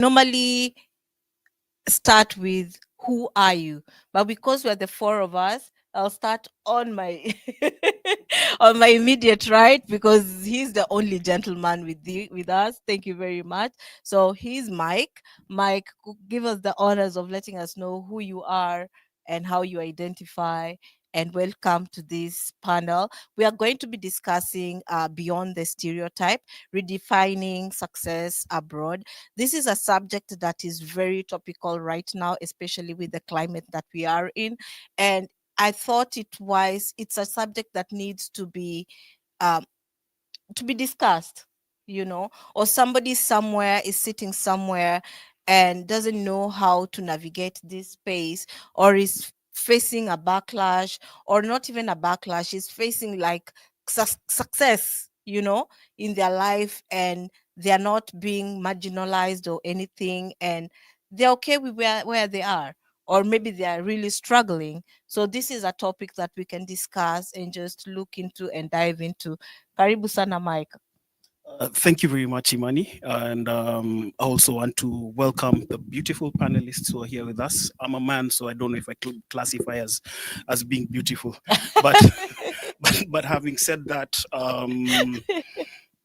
normally start with who are you, but because we're the four of us, I'll start on my on my immediate right, because he's the only gentleman with us. Thank you very much. So he's Mike. Mike, give us the honors of letting us know who you are and how you identify, and welcome to this panel. We are going to be discussing beyond the stereotype, redefining success abroad. This is a subject that is very topical right now, especially with the climate that we are in. And I thought it's a subject that needs um, to be discussed, or somebody somewhere is sitting somewhere and doesn't know how to navigate this space, or is facing a backlash, or not even a backlash, is facing like success, in their life, and they're not being marginalized or anything, and they're okay with where they are, or maybe they are really struggling. So this is a topic that we can discuss and just look into and dive into. Karibu sana Mike. Thank you very much, Imani. And I also want to welcome the beautiful panelists who are here with us. I'm a man, so I don't know if I could classify as being beautiful. But but having said that,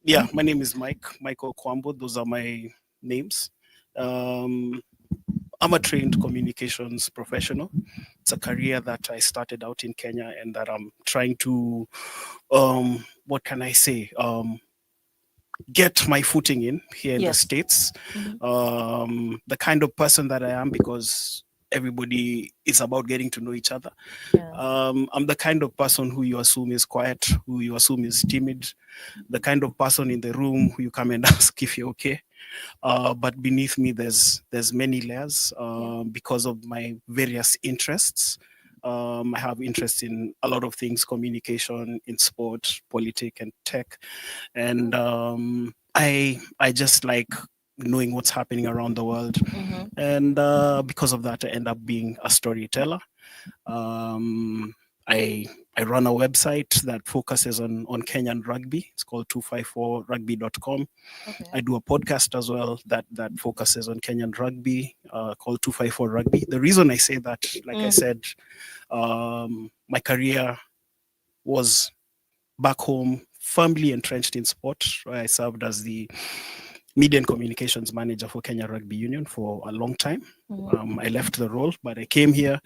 yeah, my name is Michael Kwambo. Those are my names. Um, I'm a trained communications professional. It's a career that I started out in Kenya and that I'm trying to, what can I say? Get my footing in here in the Yes. States. Mhm. The kind of person that I am, because everybody is about getting to know each other. Yeah. I'm the kind of person who you assume is quiet, who you assume is timid, the kind of person in the room who you come and ask if you're okay. But beneath me, there's many layers because of my various interests. I have interest in a lot of things: communication, in sport, politics, and tech. And I just like knowing what's happening around the world. Mm-hmm. And because of that, I end up being a storyteller. Um, I I run a website that focuses on Kenyan rugby. It's called 254rugby.com. Okay. I do a podcast as well that focuses on Kenyan rugby, called 254 Rugby. The reason I say that, like I said, my career was back home, firmly entrenched in sport. I served as the media and communications manager for Kenya Rugby Union for a long time. I left the role, but I came here.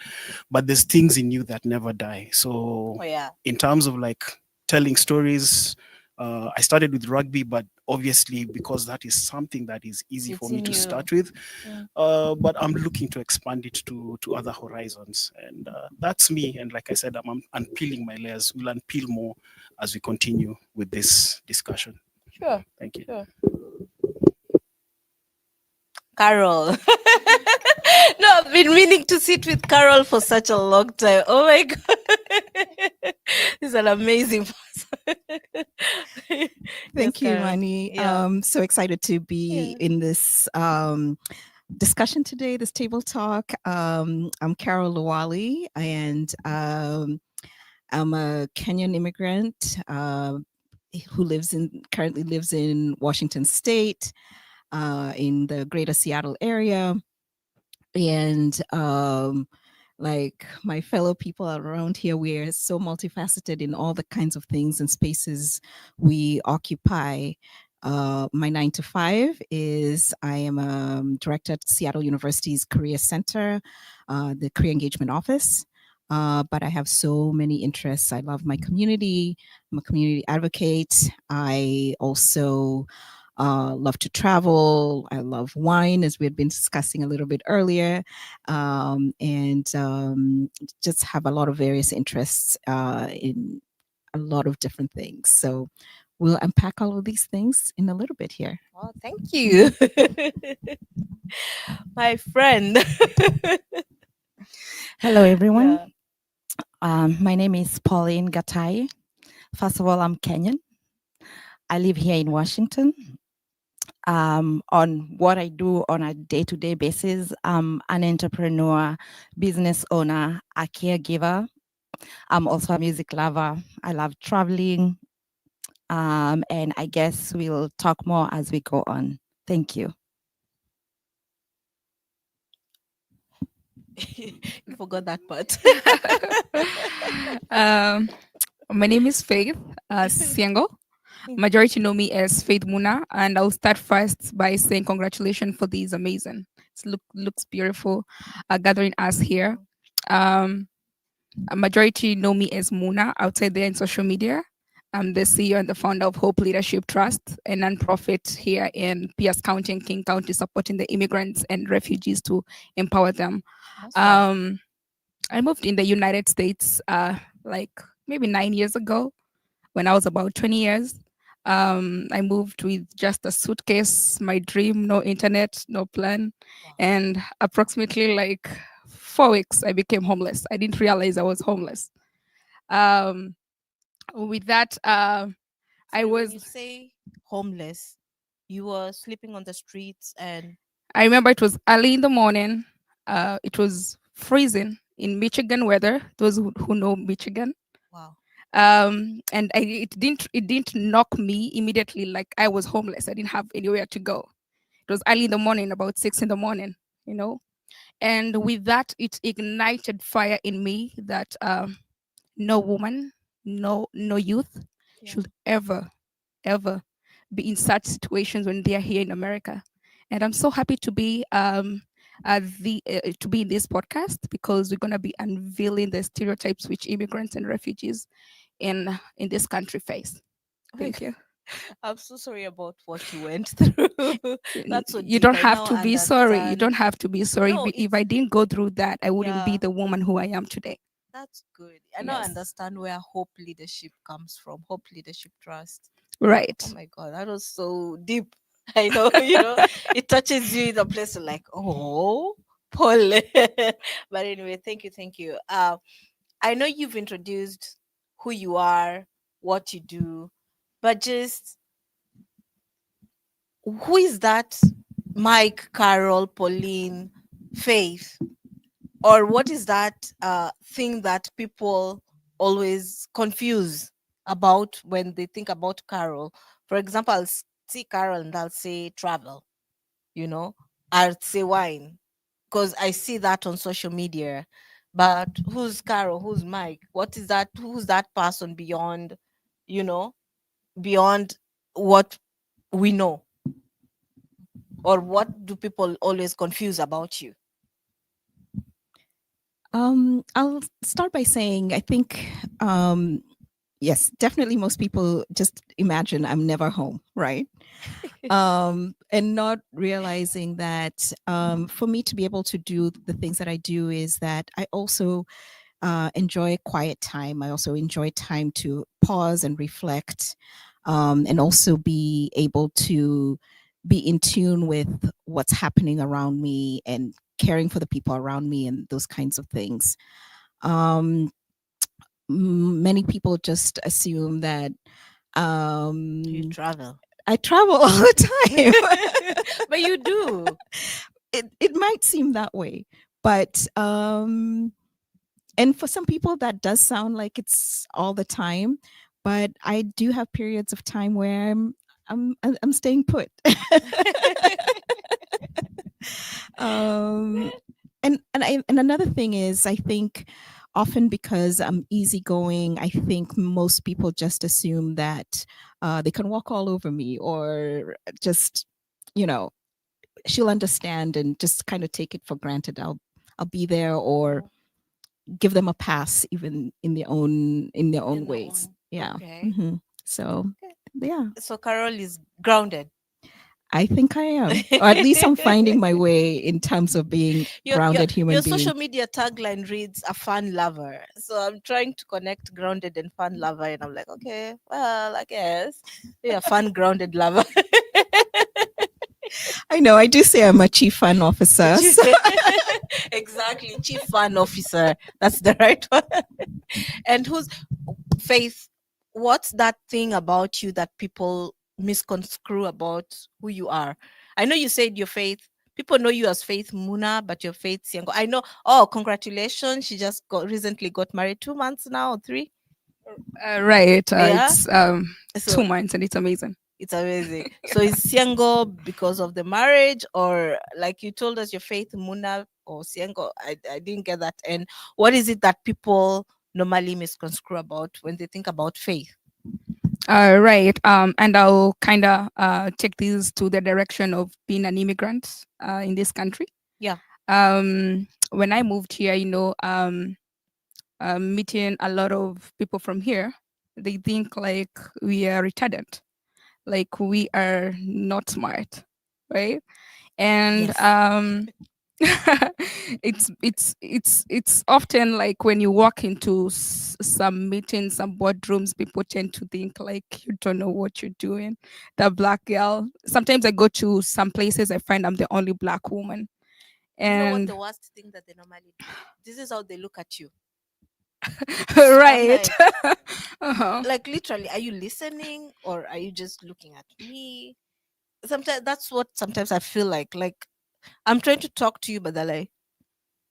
But there's things in you that never die. So, Oh yeah. in terms of like telling stories, I started with rugby, but obviously because that is something that is easy for It's me in to you. start with, Mm. but I'm looking to expand it to other horizons, and that's me. And like I said, I'm unpeeling my layers. We'll unpeel more as we continue with this discussion. Sure. Thank you. Sure. Carol. No, I've been meaning to sit with Carol for such a long time. Oh my god. He's an amazing person. Yes, Thank you, Carol. Mani. Yeah. So excited to be Yeah. in this discussion today, this table talk. I'm Carol Luwali, and I'm a Kenyan immigrant who currently lives in Washington State, in the greater Seattle area. And like my fellow people around here, we're so multifaceted in all the kinds of things and spaces we occupy. My 9 to 5 is I am a director at Seattle University's Career Center, the Career Engagement Office. But I have so many interests. I love my community. I'm a community advocate. I also love to travel. I love wine, as we had been discussing a little bit earlier, and just have a lot of various interests in a lot of different things. So we'll unpack all of these things in a little bit here. Oh, thank you. My friend. Hello, everyone. Yeah. My name is Pauline Gatai. First of all, I'm Kenyan. I live here in Washington. On what I do on a day-to-day basis, I'm an entrepreneur, business owner, a caregiver. I'm also a music lover. I love traveling. And I guess we'll talk more as we go on. Thank you. You forgot that part. um, my name is Faith Siengo. Majority know me as Faith Muna, and I'll start first by saying congratulations for these amazing. Looks beautiful, gathering us here. Um, a majority know me as Muna outside there in social media. I'm the CEO and the founder of Hope Leadership Trust, a nonprofit here in Pierce County and King County, supporting the immigrants and refugees to empower them. Awesome. I moved in the United States like maybe 9 years ago when I was about 20 years. I moved with just a suitcase, my dream, no internet, no plan. Wow. And approximately like 4 weeks, I became homeless. I didn't realize I was homeless. With that, I Sorry, when was, you say homeless, you were sleeping on the streets and I remember it was early in the morning. It was freezing in Michigan weather, those who know Michigan. wow. And it didn't knock me immediately like I was homeless. I didn't have anywhere to go. It was early in the morning, about 6 in the morning, you know. And with that, it ignited fire in me that no woman, no youth Yeah. should ever be in such situations when they are here in America. And I'm so happy to be to be in this podcast because we're gonna be unveiling the stereotypes which immigrants and refugees in this country face. Thank you. I'm so sorry about what you went through. That's so You deep. don't I have now to be sorry. You don't understand. have to be sorry. No, If it's I didn't go through that, I wouldn't be yeah, the woman who I am today. that's good. I now Yes. understand where Hope Leadership comes from. Hope Leadership Trust. Oh Right. my God, that was so deep. I know, it touches you in a place like, oh, Paul. But anyway, thank you. I know you've introduced who you are, what you do, but just who is that Mike, Carol, Pauline, Faith? Or what is that thing that people always confuse about when they think about Carol? For example, see Carol and I'll say travel, you know, I'll say wine because I see that on social media. But who's Carol? Who's Mike? What is that? Who's that person beyond, you know, beyond what we know? Or what do people always confuse about you? I'll start by saying I think yes, definitely most people just imagine I'm never home, right? And not realizing that for me to be able to do the things that I do is that I also enjoy quiet time. I also enjoy time to pause and reflect, and also be able to be in tune with what's happening around me and caring for the people around me and those kinds of things. Um, Many people just assume that You um, travel. I travel all the time. But you do. It might seem that way, but and for some people that does sound like it's all the time, but I do have periods of time where I'm staying put. um and another thing is I think often because I'm easygoing, I think most people just assume that they can walk all over me or just, you know, she'll understand and just kind of take it for granted. I'll be there or give them a pass even in their own In their ways. own. Yeah. Okay. So Okay. yeah, So Carol is grounded. I think I am, or at least I'm finding my way in terms of being your your grounded human your being. social media tagline reads a fun lover. So I'm trying to connect grounded and fun lover, and I'm like, okay, well, I guess you're a fun grounded lover. I know I do say I'm a chief fun officer. So. Exactly, chief fun officer. That's the right one. And who's Faith? What's that thing about you that people misconstrue about who you are? I know you said your Faith. People know you as Faith Muna, but your Faith Siango. I know. Oh, congratulations! She just recently got married. 2 months now, or 3. Right. Yeah. It's So 2 months and it's amazing. It's amazing. So is Siengo because of the marriage, or like you told us, your faith Muna or Siengo? I didn't get that. And what is it that people normally misconstrue about when they think about faith? Right. And I'll kind of take this to the direction of being an immigrant in this country. Yeah. When I moved here, meeting a lot of people from here, they think like we are retarded, like we are not smart, right? And Yes. it's often like when you walk into some meetings, some boardrooms, people tend to think like you don't know what you're doing. The black girl. Sometimes I go to some places, I find I'm the only black woman, You know what and the worst thing that they normally do? This is how they look at you. I'm right. like, Uh-huh. like literally, are you listening or are you just looking at me? Sometimes that's what sometimes I feel like I'm trying to talk to you, but they're like,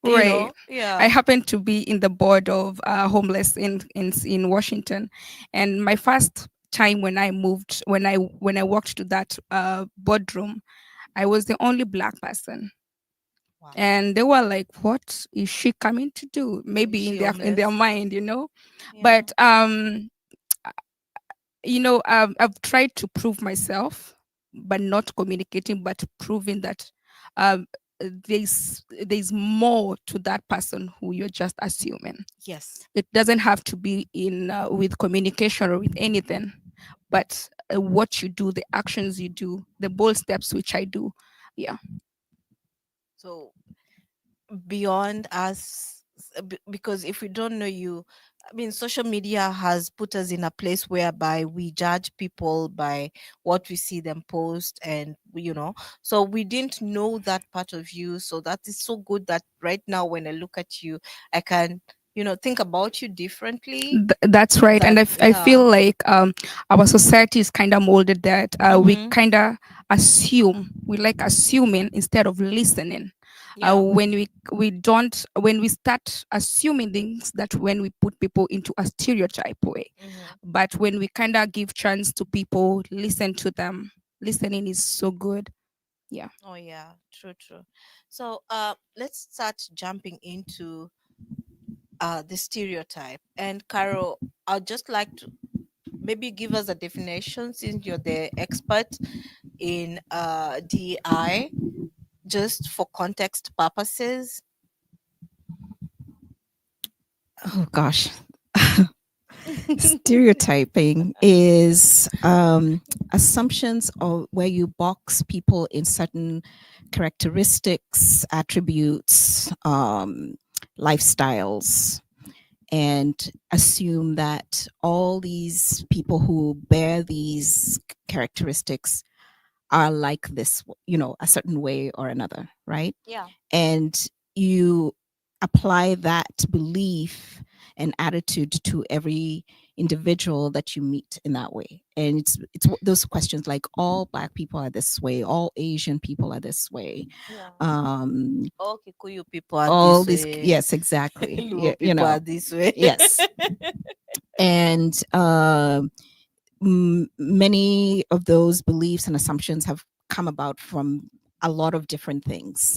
Right. I yeah. happen to be in the board of homeless in Washington, and my first time when I moved, when I walked to that boardroom, I was the only black person, Wow. and they were like, "What is she coming to do?" Is Maybe she in their homeless? mind, Yeah. But I've tried to prove myself, but not communicating, but proving that um, there's more to that person who you're just assuming. Yes. It doesn't have to be in with communication or with anything, but what you do, the actions you do, the bold steps which I do. Yeah. So beyond us, because if we don't know you, I mean, social media has put us in a place whereby we judge people by what we see them post, and so we didn't know that part of you. So that is so good that right now when I look at you, I can think about you differently. That's right. And That I yeah. feel like our society is kind of molded that we Mm-hmm. kind of assume, we like assuming instead of listening. Yeah. When we start assuming things, that when we put people into a stereotype way. Mm-hmm. But when we kind of give chance to people, listen to them, listening is so good. Yeah. Oh yeah, true, true. So let's start jumping into the stereotype. And Carol, I'd just like to maybe give us a definition, since you're the expert in DEI, just for context purposes. Oh gosh. Stereotyping is assumptions of where you box people in certain characteristics, attributes, lifestyles, and assume that all these people who bear these characteristics are like this, a certain way or another, right? Yeah. And you apply that belief and attitude to every individual that you meet in that way. And those questions like all black people are this way, all Asian people are this way, Yeah. um All Kikuyu people are all this these, way. yes, exactly. Luo people are this way. Yes. And many of those beliefs and assumptions have come about from a lot of different things.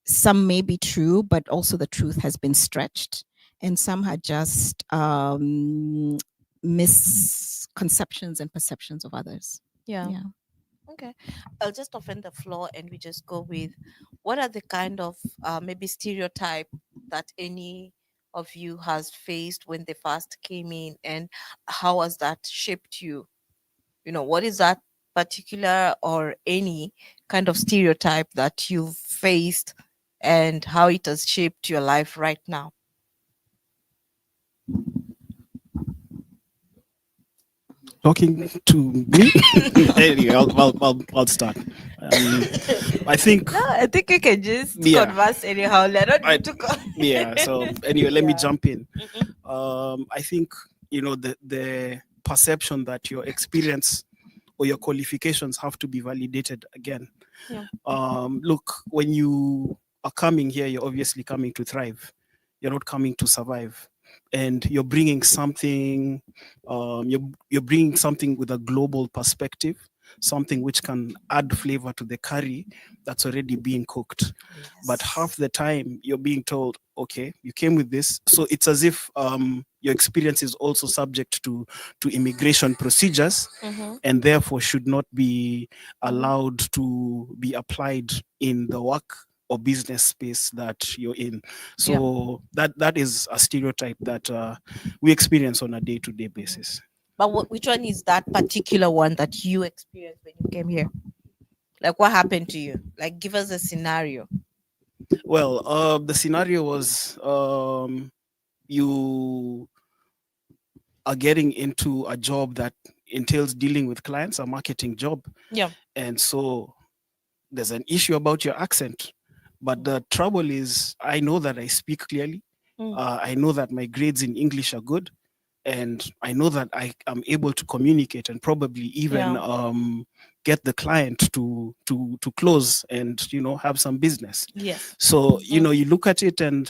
Some may be true, but also the truth has been stretched, and some had just misconceptions and perceptions of others. Yeah. Yeah. Okay. I'll just open the floor and we just go with, what are the kind of maybe stereotype that any of you has faced when they first came in, and how has that shaped you? What is that particular or any kind of stereotype that you've faced, and how it has shaped your life right now? Talking to me. Anyway, I'll start. I think No, I think you can just yeah, converse anyhow. I don't I need to yeah. So anyway, let me Yeah. jump in. Mhm. I think the perception that your experience or your qualifications have to be validated again. Yeah. Look, when you are coming here, you're obviously coming to thrive. You're not coming to survive. and you're bringing something, you're bringing something with a global perspective, something which can add flavor to the curry that's already being cooked. But half the time you're being told, okay, you came with this, so it's as if your experience is also subject to immigration procedures, Mm-hmm. and therefore should not be allowed to be applied in the work or business space that you're in. Yeah. So that is a stereotype that we experience on a day-to-day basis. But which one is that particular one that you experienced when you came here? Like, what happened to you? Like, give us a scenario. Well, the scenario was, you are getting into a job that entails dealing with clients, a marketing job, Yeah. and so there's an issue about your accent. But the trouble is, I know that I speak clearly. Mm. I know that my grades in English are good, and I know that I am able to communicate and probably even Yeah. get the client to close and have some business. Yes. So you look at it and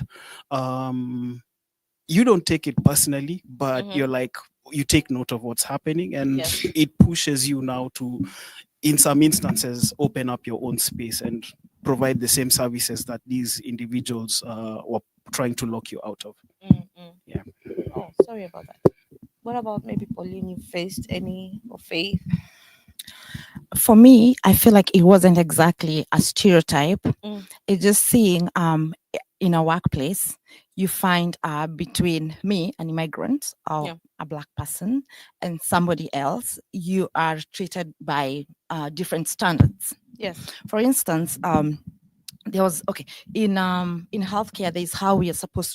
um, you don't take it personally, but Mhm. you're like, you take note of what's happening, and Yes. it pushes you now to, in some instances, open up your own space and provide the same services that these individuals were trying to lock you out of. Mm-mm. Yeah. Oh, sorry about that. What about maybe Pauline? You faced any, or Faith? For me, I feel like it wasn't exactly a stereotype. Mm. It's just seeing in a workplace, you find between me, an immigrant or Yeah. a black person, and somebody else, you are treated by different standards. Yes. For instance, there was in healthcare, there's how we are supposed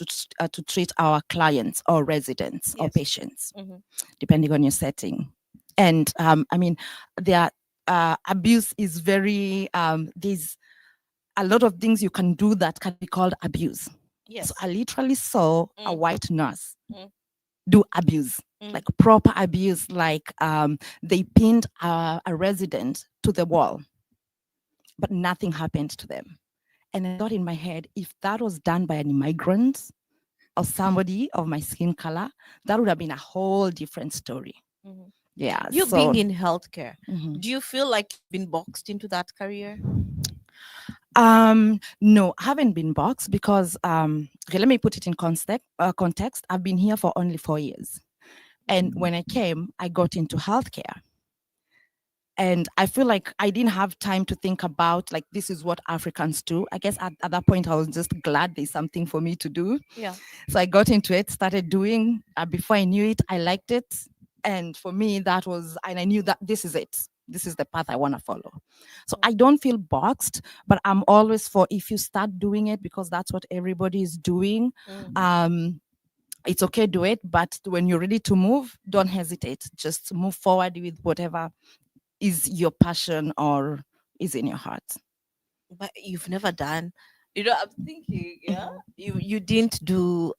to treat our clients or residents or Yes. patients, Mm-hmm. depending on your setting. And I mean, their abuse is very there's a lot of things you can do that can be called abuse. Yes. So I literally saw a Mm. white nurse Mm. do abuse, Mm. like proper abuse, like they pinned a resident to the wall, but nothing happened to them. And I thought in my head, if that was done by an immigrant or somebody of my skin color, that would have been a whole different story. Mm-hmm. Yeah. You So being in healthcare, mhm. do you feel like you've been boxed into that career? No, I haven't been boxed because okay, let me put it in context. I've been here for only 4 years. And when I came, I got into healthcare. And I feel like I didn't have time to think about like this is what Africans do. I guess at that point I was just glad there's something for me to do. Yeah. So I got into it, started doing. Before I knew it, I liked it, and for me that was, and I knew that this is it. This is the path I want to follow. So I don't feel boxed, but I'm always for, if you start doing it because that's what everybody is doing. Mm. It's okay, do it, but when you're ready to move, don't hesitate. Just move forward with whatever is your passion or is in your heart. But you've never done, I'm thinking, yeah, you didn't do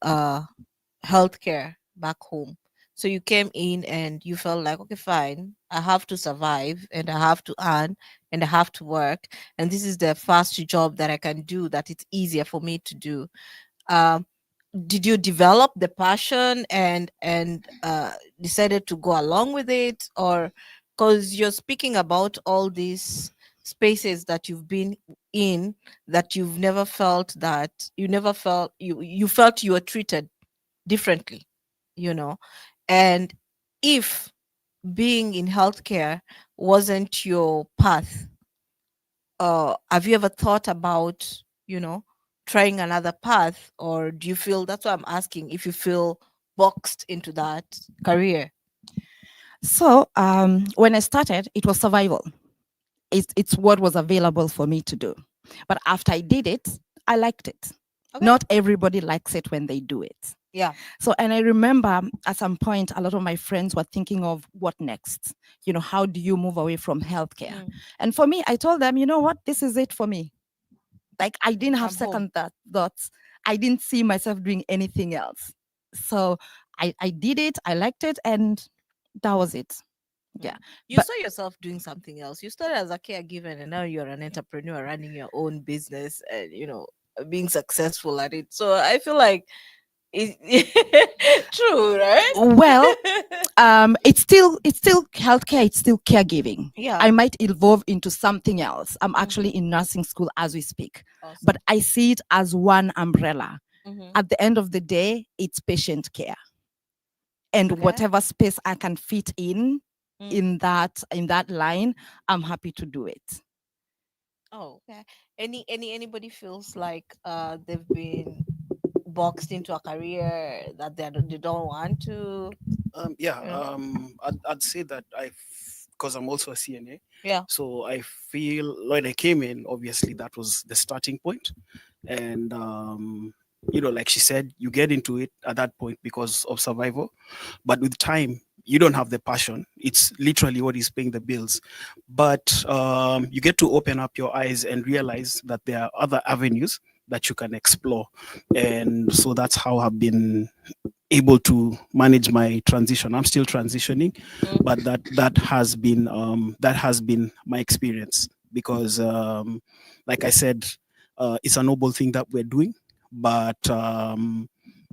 healthcare back home. So you came in and you felt like, okay, fine, I have to survive and I have to earn and I have to work. And this is the first job that I can do that it's easier for me to do. Um, did you develop the passion and decided to go along with it, or because you're speaking about all these spaces that you've been in, that you've never felt that you never felt you felt you were treated differently, you know and if being in healthcare wasn't your path, have you ever thought about trying another path, or do you feel, that's what I'm asking, if you feel boxed into that career? So when I started, it was survival. It's what was available for me to do. But after I did it, I liked it. Okay. Not everybody likes it when they do it. Yeah. So, and I remember at some point, a lot of my friends were thinking of what next? How do you move away from healthcare? Mm. And for me, I told them, you know what? This is it for me. Like, I didn't have I'm home. second thoughts. I didn't see myself doing anything else. So I did it. I liked it. And that was it. Yeah. You But saw yourself doing something else. You started as a caregiver and now you're an entrepreneur running your own business and being successful at it. So I feel like True, right? Well, it's still healthcare, it's still caregiving. Yeah. I might evolve into something else. I'm Mhm. actually in nursing school as we speak, Awesome. but I see it as one umbrella. Mhm. At the end of the day, it's patient care, and Okay. whatever space I can fit in Mm. in that line, I'm happy to do it. Oh, okay. Anybody feels like they've been boxed into a career that they don't want to? Yeah, Yeah. I'd say that because I'm also a CNA, Yeah. so I feel when I came in, obviously that was the starting point, and like she said, you get into it at that point because of survival, but with time, you don't have the passion. It's literally what is paying the bills, but you get to open up your eyes and realize that there are other avenues that you can explore, and so that's how I've been able to manage my transition. I'm still transitioning, Mm. but that has been my experience because, like I said, it's a noble thing that we're doing, but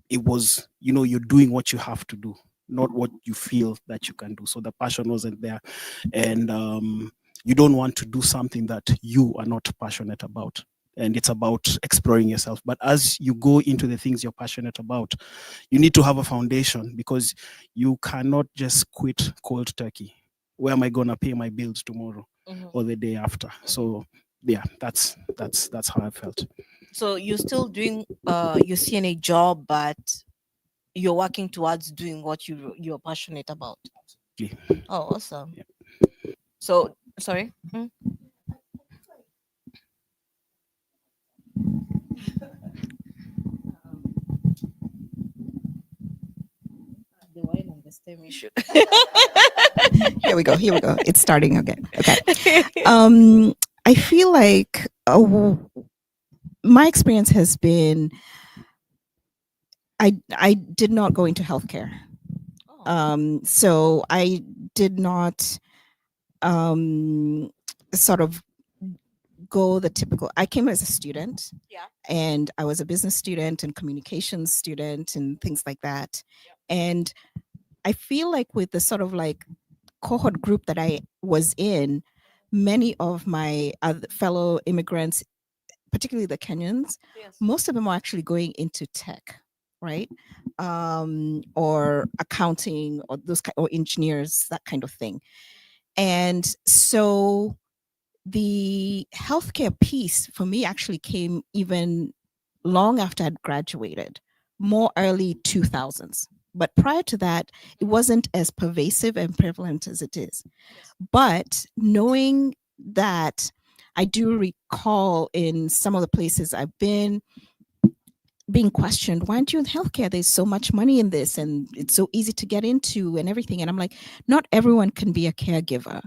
it was, you're doing what you have to do, not what you feel that you can do. So the passion wasn't there, and you don't want to do something that you are not passionate about. And it's about exploring yourself. But as you go into the things you're passionate about, you need to have a foundation because you cannot just quit cold turkey. Where am I gonna pay my bills tomorrow Mhm. or the day after? So yeah, that's how I felt. So you're still doing your CNA job, but you're working towards doing what you're passionate about. Yeah. Oh, awesome. Yeah. So sorry. Mm? The wine and the stem issue. Here we go. Here we go. It's starting again. Okay. I feel like my experience has been I did not go into healthcare. Oh. So I did not um, sort of go the typical. I came as a student, Yeah. and I was a business student and communications student and things like that. And I feel like with the sort of like cohort group that I was in, many of my other fellow immigrants, particularly the Kenyans, Yes. most of them are actually going into tech, right? Or accounting, or or engineers, that kind of thing. And so the healthcare piece for me actually came even long after I'd graduated, more early 2000s. But prior to that, it wasn't as pervasive and prevalent as it is. Yes. But knowing that, I do recall in some of the places I've been being questioned, why aren't you in healthcare? There's so much money in this and it's so easy to get into and everything. And I'm like, not everyone can be a caregiver.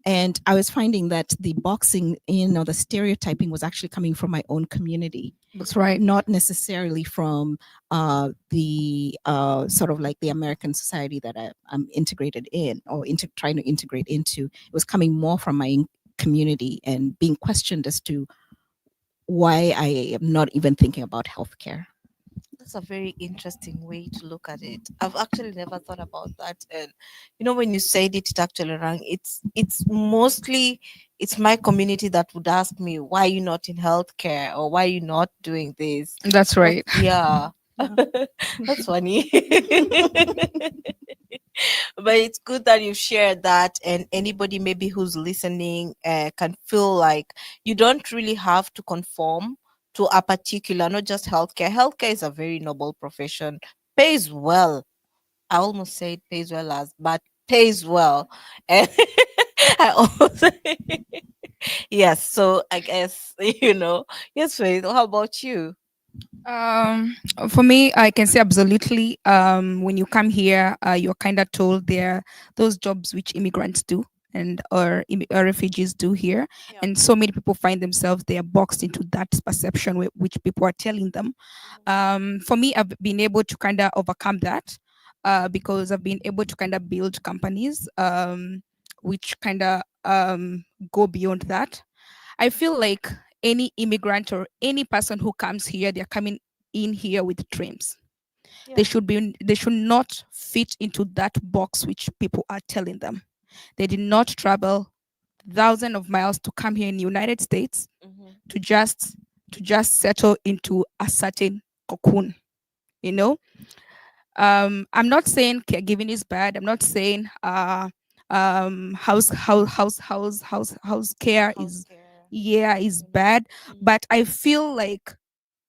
And I was finding that the boxing in, or the stereotyping, was actually coming from my own community, That's right. not necessarily from the sort of like the American society that I'm integrated in, or trying to integrate into. It was coming more from my community and being questioned as to why I am not even thinking about healthcare. That's a very interesting way to look at it. I've actually never thought about that. And when you said it, it actually rang. It's mostly it's my community that would ask me, why are you not in healthcare, or why are you not doing this? That's right. Yeah. Yeah. That's funny. But it's good that you've shared that, and anybody maybe who's listening can feel like you don't really have to conform to a particular, not just healthcare. Healthcare is a very noble profession, pays well. I almost said pays well as, but pays well. And I also yes. So I guess Yes, Faith. How about you? Um, for me, I can say absolutely. When you come here, you're kind of told there are those jobs which immigrants do and or refugees do here, Yeah. and so many people find themselves they are boxed into that perception which people are telling them. For me, I've been able to kind of overcome that because I've been able to kind of build companies which kind of go beyond that. I feel like any immigrant or any person who comes here, they're coming in here with dreams. Yeah. They should not fit into that box which people are telling them. They did not travel thousands of miles to come here in the United States Mhm. to just settle into a certain cocoon, you know. I'm not saying caregiving is bad. I'm not saying house care is, Healthcare. yeah, is You know. bad. Mm. But I feel like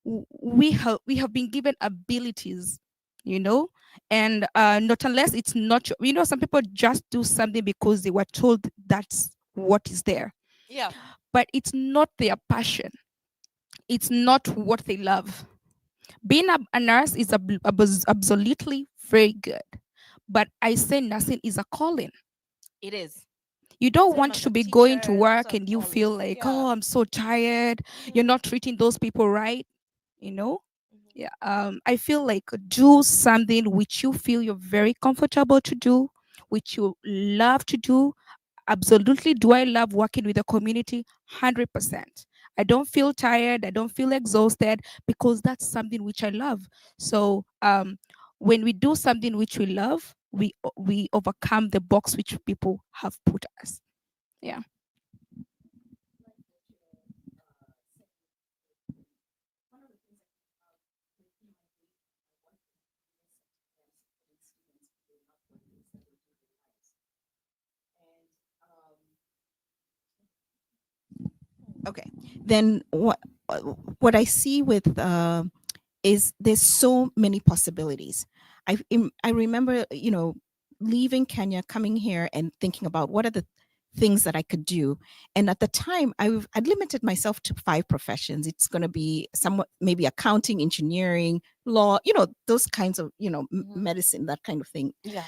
we have been given abilities, you know. And not unless it's not you know, some people just do something because they were told that's what is there, Yeah. but it's not their passion, it's not what they love. Being a nurse is absolutely very good, but I say nursing is a calling. It is. You don't Same want as to a be going to teacher. It's also work a and you calling. feel like, Yeah. oh, I'm so tired. You're Mhm. not treating those people right, you know. Mhm. Yeah. I feel like do something which you feel you're very comfortable to do, which you love to do. Absolutely. Do I love working with the community? 100%. I don't feel tired. I don't feel exhausted because that's something which I love. So when we do something which we love, we overcome the box which people have put us. Yeah. Okay, then what I see with is there's so many possibilities. I remember, you know, leaving Kenya, coming here, and thinking about what are the things that I could do. And at the time, I'd limited myself to 5 professions. It's going to be somewhat maybe accounting, engineering, law, you know, those kinds of, you know, Mhm. medicine, that kind of thing. Yeah.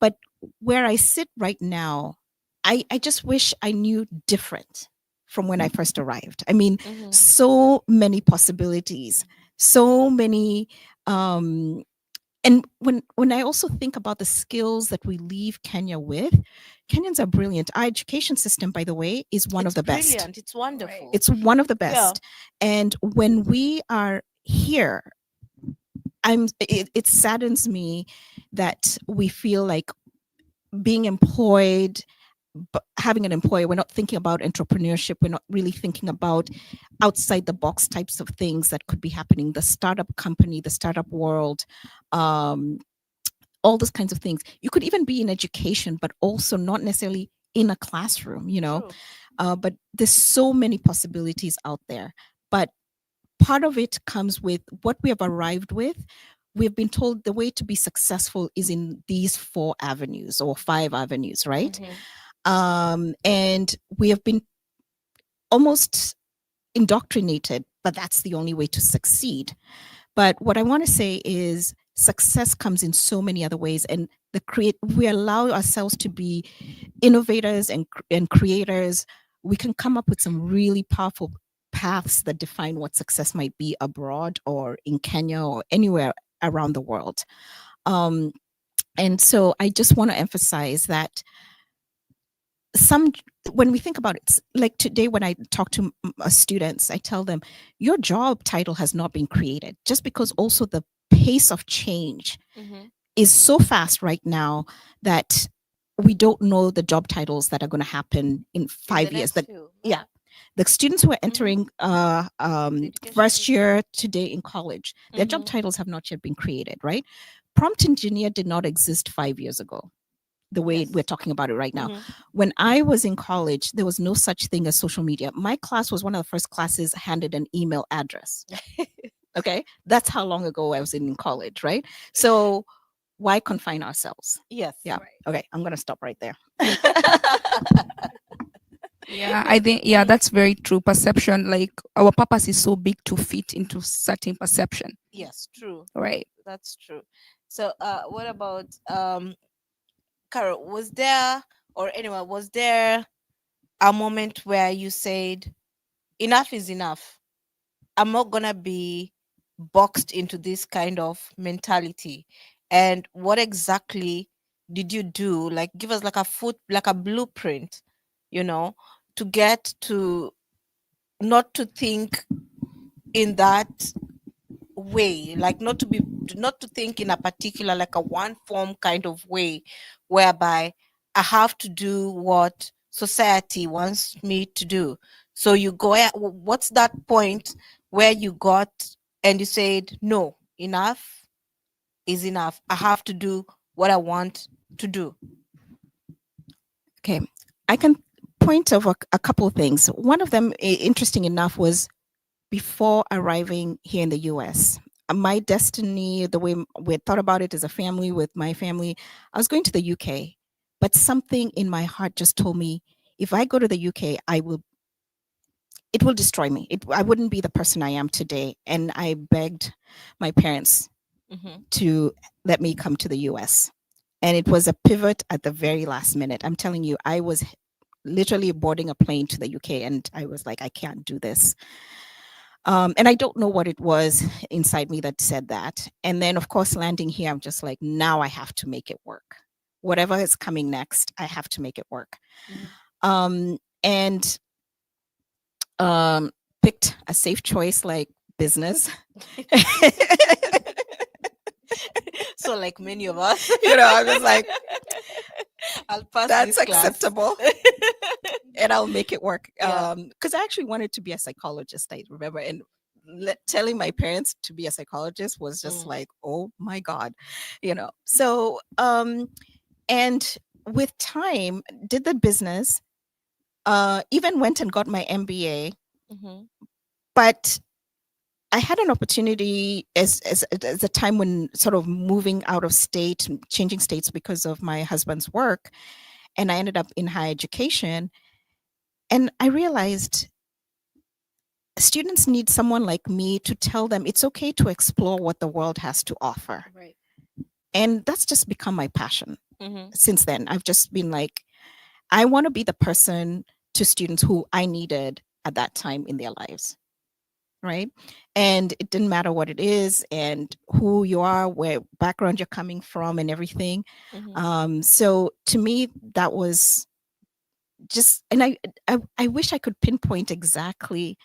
But where I sit right now, I just wish I knew different from when I first arrived. I mean, Mhm. so many possibilities, so many. And when I also think about the skills that we leave Kenya with, Kenyans are brilliant. Our education system, by the way, is one It's of the best. brilliant. It's wonderful. It's one of the Yeah. best. And when we are here, it saddens me that we feel like being employed, having an employer, we're not thinking about entrepreneurship, we're not really thinking about outside the box types of things that could be happening, the startup company, the startup world, um, all those kinds of things. You could even be in education, but also not necessarily in a classroom, you know. True. But there's so many possibilities out there. But part of it comes with what we have arrived with. We've been told the way to be successful is in these 4 avenues or 5 avenues, right? Mhm. And we have been almost indoctrinated, but that's the only way to succeed. But what I want to say is success comes in so many other ways, and we allow ourselves to be innovators and creators. We can come up with some really powerful paths that define what success might be abroad or in Kenya or anywhere around the world. Um, and so I just want to emphasize that some when we think about it, like today when I talk to students, I tell them your job title has not been created, just because also the pace of change Mhm. is so fast right now that we don't know the job titles that are going to happen in In the 5 years. next few. Yeah, the students who are entering The education first system. year today in college, their job Mhm. titles have not yet been created, right? Prompt engineer did not exist 5 years ago the way Yes. we're talking about it right now. Mhm. When I was in college, there was no such thing as social media. My class was one of the first classes handed an email address. Okay, that's how long ago I was in college, right? So why confine ourselves? Yes. Yeah. Okay, I'm gonna stop right there. Yeah, I think, yeah, that's very true. Perception, like our purpose is so big to fit into certain perception, Yes, true. right? That's true. So, what about Carol? Was there, or anyone, was there a moment where you said, enough is enough? I'm not gonna be boxed into this kind of mentality. And what exactly did you do? Like, give us like a blueprint, you know, to get to not to think in that way, like not to think in a particular, like a one form kind of way, whereby I have to do what society wants me to do. So you go what's that point where you got and you said no, enough is enough, I have to do what I want to do. Okay, I can point of a couple of things. One of them, interesting enough, was before arriving here in the US. My destiny, the way we thought about it as a family with my family, I was going to the UK, but something in my heart just told me if I go to the UK, it will destroy me. I wouldn't be the person I am today. And I begged my parents Mm-hmm. to let me come to the US. And it was a pivot at the very last minute. I'm telling you, I was literally boarding a plane to the UK and I was like, I can't do this. And I don't know what it was inside me that said that. And then, of course, landing here, I'm just like, now I have to make it work. Whatever is coming next, I have to make it work. And picked a safe choice like business. So like many of us, I was like, I'll pass that's this class. acceptable. And I'll make it work. Yeah. Because I actually wanted to be a psychologist, I remember. And telling my parents to be a psychologist was just like, oh my God, So, and with time, did the business, even went and got my MBA. Mm-hmm. But I had an opportunity as a time when sort of moving out of state, changing states because of my husband's work. And I ended up in higher education. And I realized students need someone like me to tell them it's okay to explore what the world has to offer. Right. And that's just become my passion. Mm-hmm. Since then, I've just been like, I want to be the person to students who I needed at that time in their lives. Right. And it didn't matter what it is and who you are, where background you're coming from and everything. Mm-hmm. So to me, that was just, and I wish I could pinpoint exactly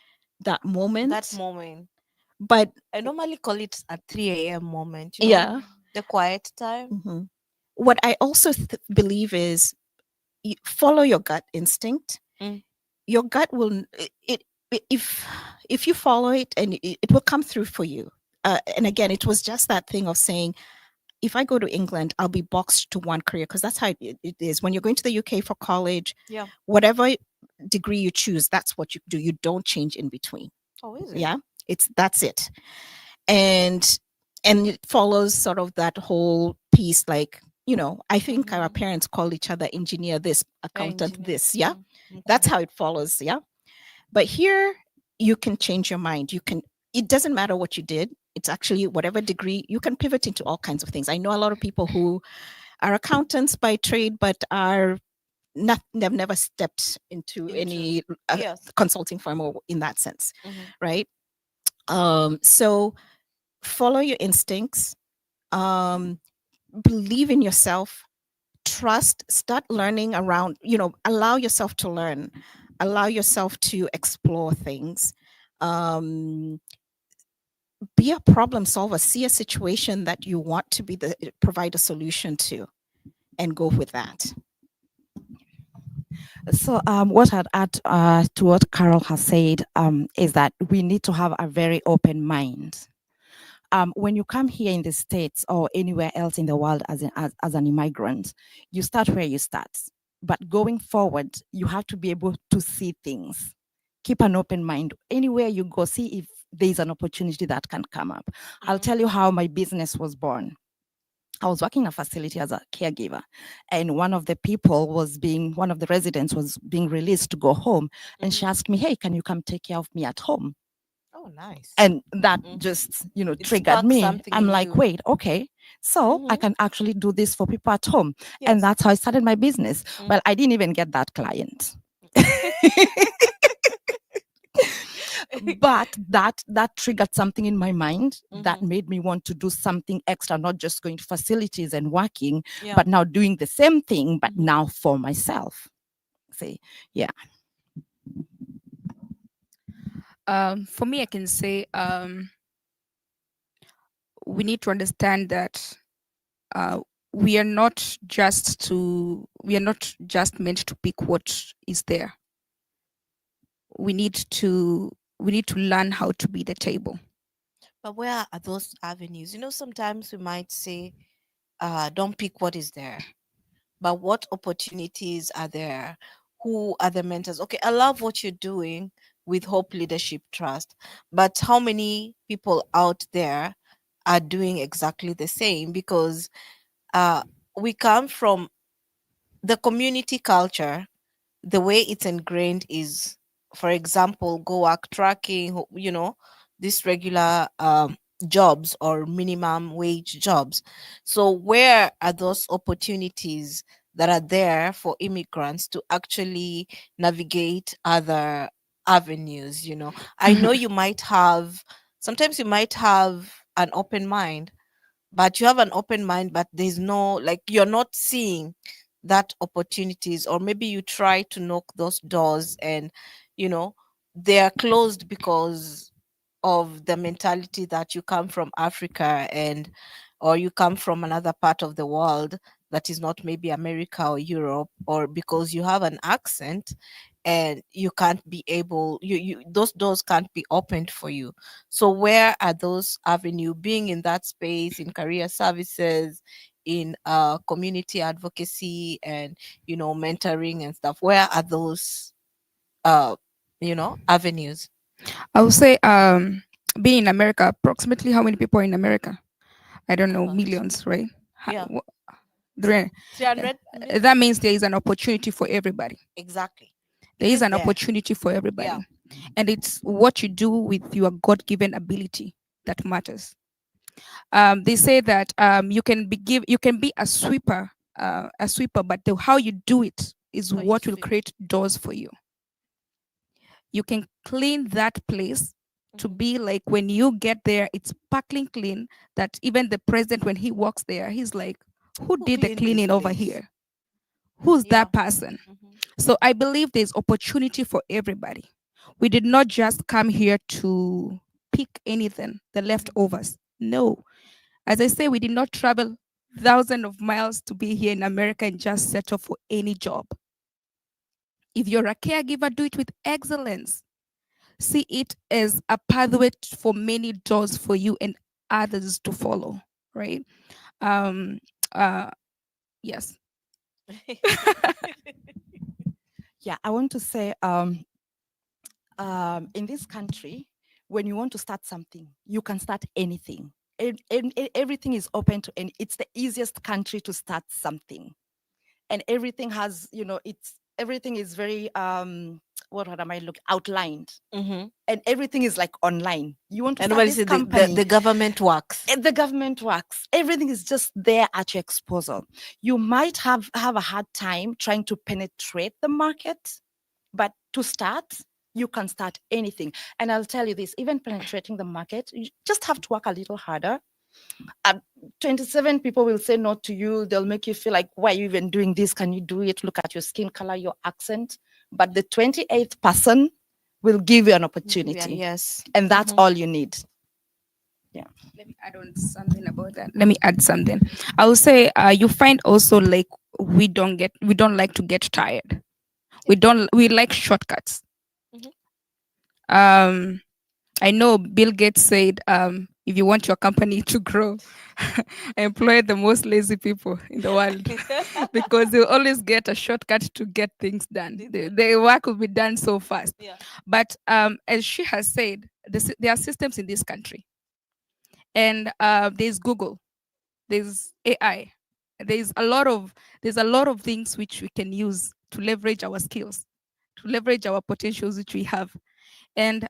that moment. That moment. But I normally call it a 3 a.m. moment, yeah, the quiet time. mhm. What I also believe is follow your gut instinct. Mm. Your gut will if you follow it, and it will come through for you. And again, it was just that thing of saying, if I go to England, I'll be boxed to one career, because that's how it is. When you're going to the UK for college, Yeah. whatever degree you choose, that's what you do. You don't change in between. Oh, is it? Yeah, that's it. And it follows sort of that whole piece, like, I think our parents call each other engineer this, accountant Engineer. this. Yeah, Okay. that's how it follows. Yeah. But here you can change your mind. It doesn't matter what you did. It's actually whatever degree, you can pivot into all kinds of things. I know a lot of people who are accountants by trade, but they've never stepped into any Yes. consulting firm or in that sense. Mhm. Right. So follow your instincts, believe in yourself, trust, start learning around, allow yourself to learn, allow yourself to explore things. Be a problem solver, see a situation that you want to provide a solution to, and go with that. So, what I'd add to what Carol has said is that we need to have a very open mind. When you come here in the States or anywhere else in the world as an immigrant, you start where you start. But going forward, you have to be able to see things. Keep an open mind. Anywhere you go, see if there's an opportunity that can come up. I'll tell you how my business was born. I was working in a facility as a caregiver, and one of the residents was being released to go home. And she asked me, "Hey, can you come take care of me at home?" Oh, nice. And that just, It triggered sparked me. something I'm in like, you. wait, okay, so I can actually do this for people at home. Yes. And that's how I started my business. Well, I didn't even get that client. But that triggered something in my mind that made me want to do something extra, not just going to facilities and working, Yeah. but now doing the same thing, but now for myself. See, yeah. For me, I can say we need to understand that uh, we are not just meant to pick what is there. We need to learn how to be the table. But where are those avenues? Sometimes we might say, don't pick what is there, but what opportunities are there? Who are the mentors? Okay, I love what you're doing with Hope Leadership Trust, but how many people out there are doing exactly the same? Because uh, we come from the community culture. The way it's ingrained is, for example, go work tracking, these regular jobs or minimum wage jobs. So where are those opportunities that are there for immigrants to actually navigate other avenues? I know you might have, sometimes you might have an open mind, but you have an open mind, but there's no, like, you're not seeing that opportunities, or maybe you try to knock those doors and you know they are closed because of the mentality that you come from Africa, and or you come from another part of the world that is not maybe America or Europe, or because you have an accent and you can't be able, those doors can't be opened for you. So where are those avenue, being in that space, in career services, in community advocacy, and mentoring and stuff? Where are those uh avenues? I would say, being in America, approximately how many people are in America? I don't know, About, millions, right? yeah, There- 300 million. that means there is an opportunity for everybody. Exactly. There It is is an there. opportunity for everybody. Yeah. And it's what you do with your God-given ability that matters. They say that you can be a sweeper, but how you do it is How you what will sweep. create doors for you. You can clean that place to Mhm. be like, when you get there, it's sparkling clean, that even the president, when he walks there, he's like, who Who did the cleaned this cleaning over place? here? Who's Yeah. that person? Mhm. So I believe there's opportunity for everybody. We did not just come here to pick anything, the leftovers. No. As I say, we did not travel thousands of miles to be here in America and just settle for any job. If you're a caregiver, do it with excellence. See it as a pathway for many doors for you and others to follow, right? Um, uh, yes. Yeah, I want to say, in this country, when you want to start something, you can start anything. Everything is open to any. It's the easiest country to start something, and everything has, it's everything is very what am I look outlined, Mhm. and everything is like online. You want to And start nobody this said the company, the government works. the government works. Everything is just there at your disposal. You might have a hard time trying to penetrate the market, but to start, you can start anything. And I'll tell you this, even penetrating the market, you just have to work a little harder. 27 people will say no to you. They'll make you feel like, why are you even doing this? Can you do it? Look at your skin color, your accent. But the 28th person will give you an opportunity. Yes. And that's Mhm. all you need. Yeah. Let me add on something about that. Let me add something. I will say, you find also, like, we don't like to get tired. We like shortcuts. Mhm. Um, I know Bill Gates said, if you want your company to grow, employ the most lazy people in the world, because they'll always get a shortcut to get things done. The work will be done so fast. Yeah. But as she has said, there are systems in this country, and there's Google, there's AI, there's a lot of things which we can use to leverage our skills, to leverage our potentials which we have. And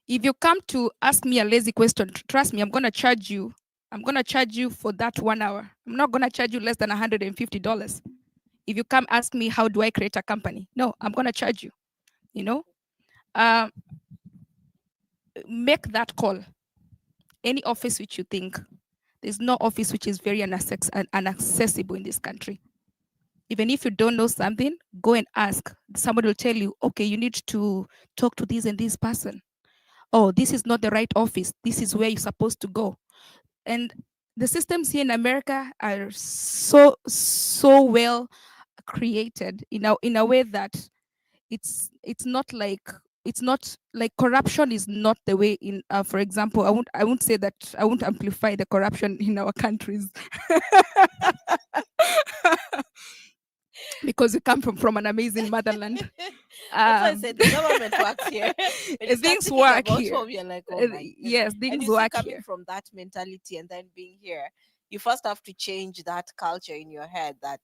if you come to ask me a lazy question, trust me, I'm going to charge you. I'm going to charge you for that 1 hour. I'm not going to charge you less than $150. If you come ask me, how do I create a company? No, I'm going to charge you. You know, uh, make that call. Any office which you think, there's no office which is very inaccessible in this country. Even if you don't know something, go and ask. Somebody will tell you, okay, you need to talk to this and this person. oh, this is not the right office, this is where you're supposed to go. And the systems here in America are so well created in a way that it's not like, it's not like corruption is not the way in, for example, I won't say that, I won't amplify the corruption in our countries because we come from an amazing motherland. That's why I said the government works here. When you start Things thinking work about here. home, you're like, oh my goodness. Yes, And things you see, work coming here. from that mentality and then being here, you first have to change that culture in your head that,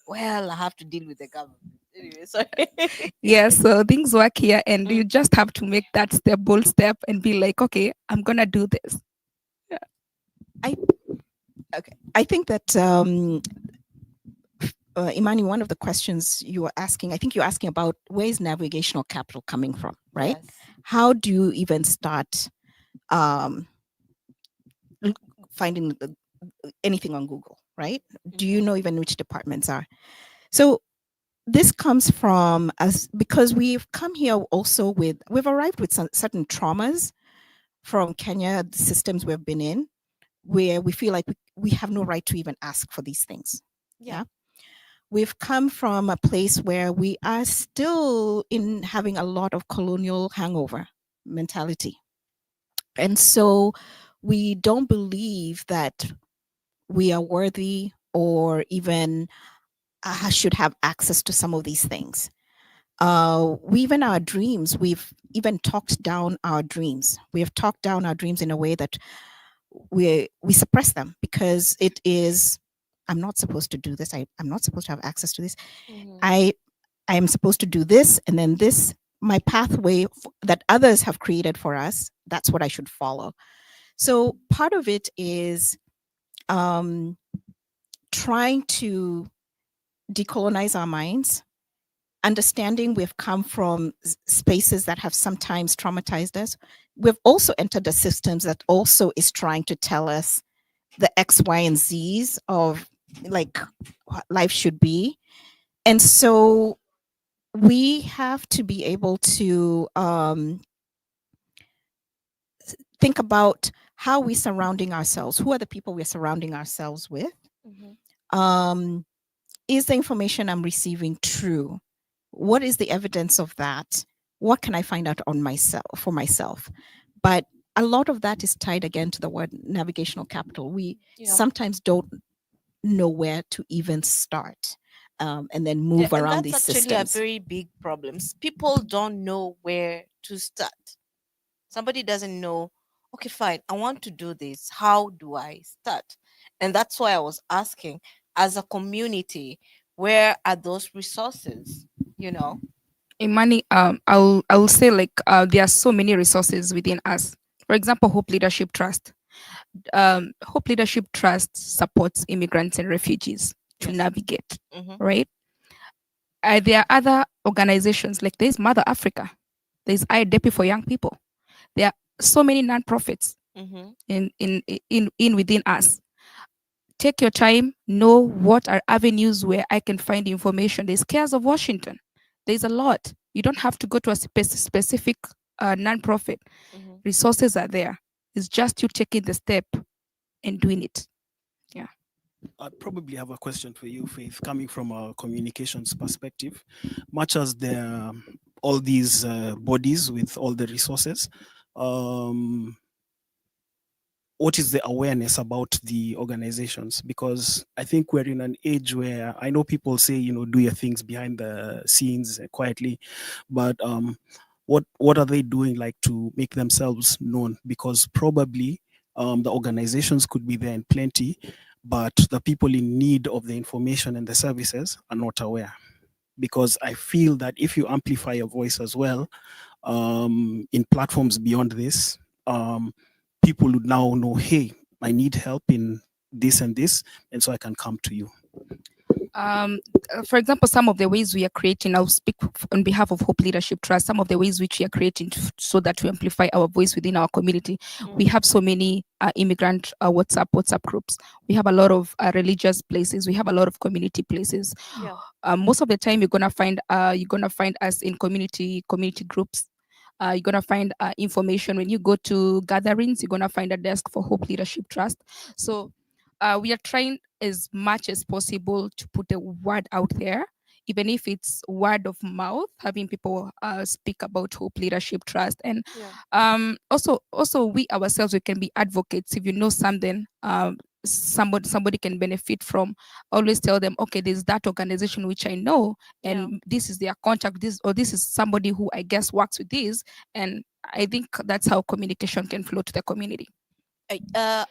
well, I have to deal with the government. Anyway, sorry. Yes, so things work here, and Mm. you just have to make that bold step, and be like, okay, I'm gonna do this. Okay. I think that Imani, one of the questions you were asking, I think you're asking about where is navigational capital coming from, right? Yes. How do you even start um, finding anything on Google, right? Do you Mhm. know even which departments are? So this comes from us because we've come here also we've arrived with some certain traumas from Kenya, the systems we've been in, where we feel like we have no right to even ask for these things. Yeah. We've come from a place where we are still in having a lot of colonial hangover mentality. And so we don't believe that we are worthy or even should have access to some of these things. We even our dreams, we've even talked down our dreams. We have talked down our dreams in a way that we suppress them because it is, I'm not supposed to do this. I'm not supposed to have access to this. Mhm. I am supposed to do this, and then this, my pathway that others have created for us, that's what I should follow. So part of it is trying to decolonize our minds, understanding we've come from spaces that have sometimes traumatized us. We've also entered the systems that also is trying to tell us the X, Y, and Z's of like what life should be. And so we have to be able to think about how we're surrounding ourselves. Who are the people we're surrounding ourselves with? Mhm. Is the information I'm receiving true? What is the evidence of that? What can I find out on myself for myself? But a lot of that is tied again to the word navigational capital. We Yeah. sometimes don't know where to even start, and then Yeah, move and around that's these actually a systems. very big problem. People don't know where to start. Somebody doesn't know, okay, fine, I want to do this. How do I start? And that's why I was asking, as a community, where are those resources? You know? Imani, I'll say, like, there are so many resources within us. For example, Hope Leadership Trust. Hope Leadership Trust supports immigrants and refugees to Yes. navigate, Mhm. right? There are other organizations, like there's Mother Africa, there's IDEPI for young people. There are so many nonprofits Mhm. in within us. Take your time, know what are avenues where I can find information. There's Cares of Washington. There's a lot. You don't have to go to a specific nonprofit. Mhm. Resources are there. It's just you taking the step and doing it. Yeah. I probably have a question for you, Faith, coming from a communications perspective. Much as there are all these bodies with all the resources, um, what is the awareness about the organizations? Because I think we're in an age where I know people say, do your things behind the scenes quietly, but what are they doing like to make themselves known? Because probably the organizations could be there in plenty, but the people in need of the information and the services are not aware. Because I feel that if you amplify your voice as well in platforms beyond this, people would now know, hey, I need help in this and this, and so I can come to you. For example, some of the ways we are creating, I'll speak on behalf of Hope Leadership Trust, some of the ways which we are creating so that we amplify our voice within our community. We have so many immigrant WhatsApp groups. We have a lot of religious places. We have a lot of community places. Yeah. Most of the time, you're gonna find us in community groups. You're gonna find information when you go to gatherings. You're gonna find a desk for Hope Leadership Trust. So we are trying as much as possible to put a word out there, even if it's word of mouth, having people speak about Hope Leadership Trust. And Yeah. also we ourselves, we can be advocates. If you know something, somebody can benefit from, always tell them, okay, there's that organization which I know, Yeah. and this is their contact, this is somebody who I guess works with this. And I think that's how communication can flow to the community.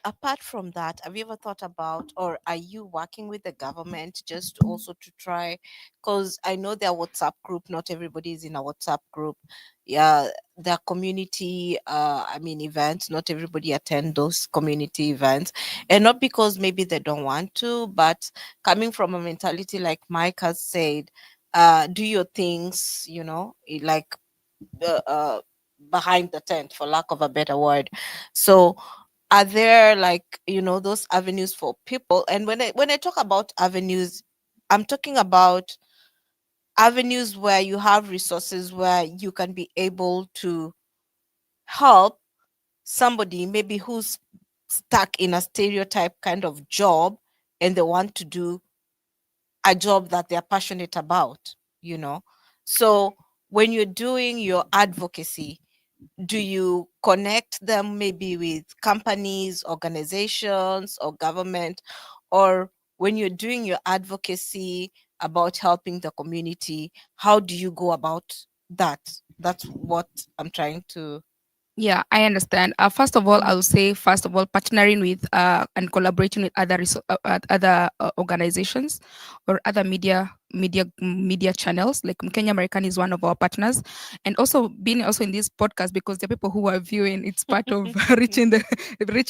Apart from that, have you ever thought about, or are you working with the government just also to try? Because I know their WhatsApp group, not everybody is in a WhatsApp group. Yeah, their community, events, not everybody attend those community events. And not because maybe they don't want to, but coming from a mentality like Mike has said, do your things, like behind the tent, for lack of a better word. So are there, like, those avenues for people? And when I talk about avenues, I'm talking about avenues where you have resources, where you can be able to help somebody maybe who's stuck in a stereotype kind of job, and they want to do a job that they're passionate about you know so when you're doing your advocacy, do you connect them maybe with companies, organizations, or government? Or when you're doing your advocacy about helping the community, how do you go about that? That's what I'm trying to. Yeah, I understand. First of all, I will say, first of all, partnering with and collaborating with other organizations or other media channels. Like Kenya American is one of our partners, and also being also in this podcast, because the people who are viewing, it's part of reaching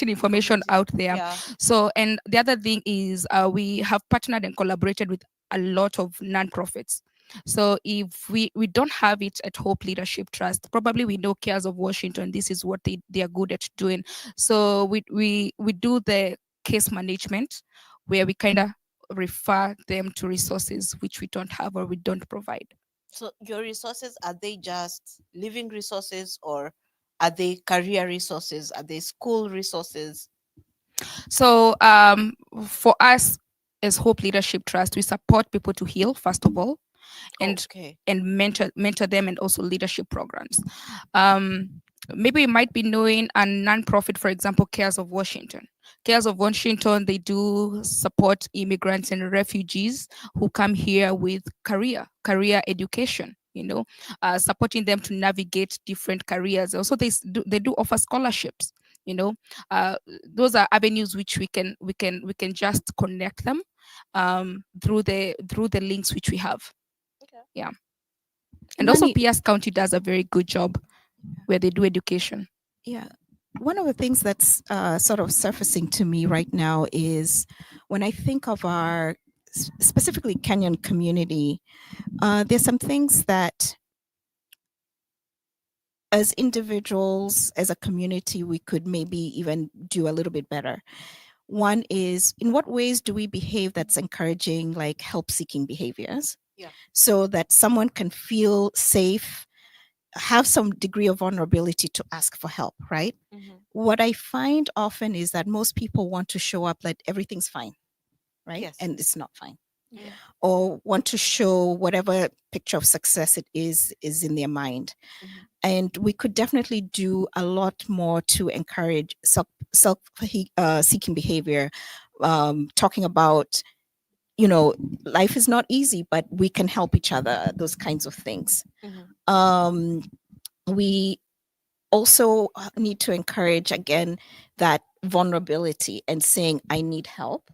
information Community. out there. Yeah. So, and the other thing is, we have partnered and collaborated with a lot of non-profits. So if we don't have it at Hope Leadership Trust, probably we know Cares of Washington, this is what they are good at doing. So we do the case management, where we kind of refer them to resources which we don't have or we don't provide. So your resources, are they just living resources, or are they career resources? Are they school resources? So for us as Hope Leadership Trust, we support people to heal, first of all, and Okay. mentor them, and also leadership programs. Maybe you might be knowing a nonprofit, for example, Cares of Washington. Cares of Washington, they do support immigrants and refugees who come here with career education. Supporting them to navigate different careers. Also, they do offer scholarships. You know, uh, those are avenues which we can just connect them through the links which we have. Okay. Yeah. And also Nani, Pierce County does a very good job where they do education. yeah. One of the things that's sort of surfacing to me right now is when I think of our specifically Kenyan community, there's some things that as individuals, as a community, we could maybe even do a little bit better. One is, in what ways do we behave that's encouraging like help seeking behaviors? Yeah. So that someone can feel safe, have some degree of vulnerability to ask for help, right? Mm-hmm. What I find often is that most people want to show up like everything's fine, right? Yes. And it's not fine. Yeah. Or want to show whatever picture of success it is in their mind. Mhm. And we could definitely do a lot more to encourage self seeking behavior. Talking about, life is not easy, but we can help each other, those kinds of things. Mhm. We also need to encourage again that vulnerability and saying, I need help.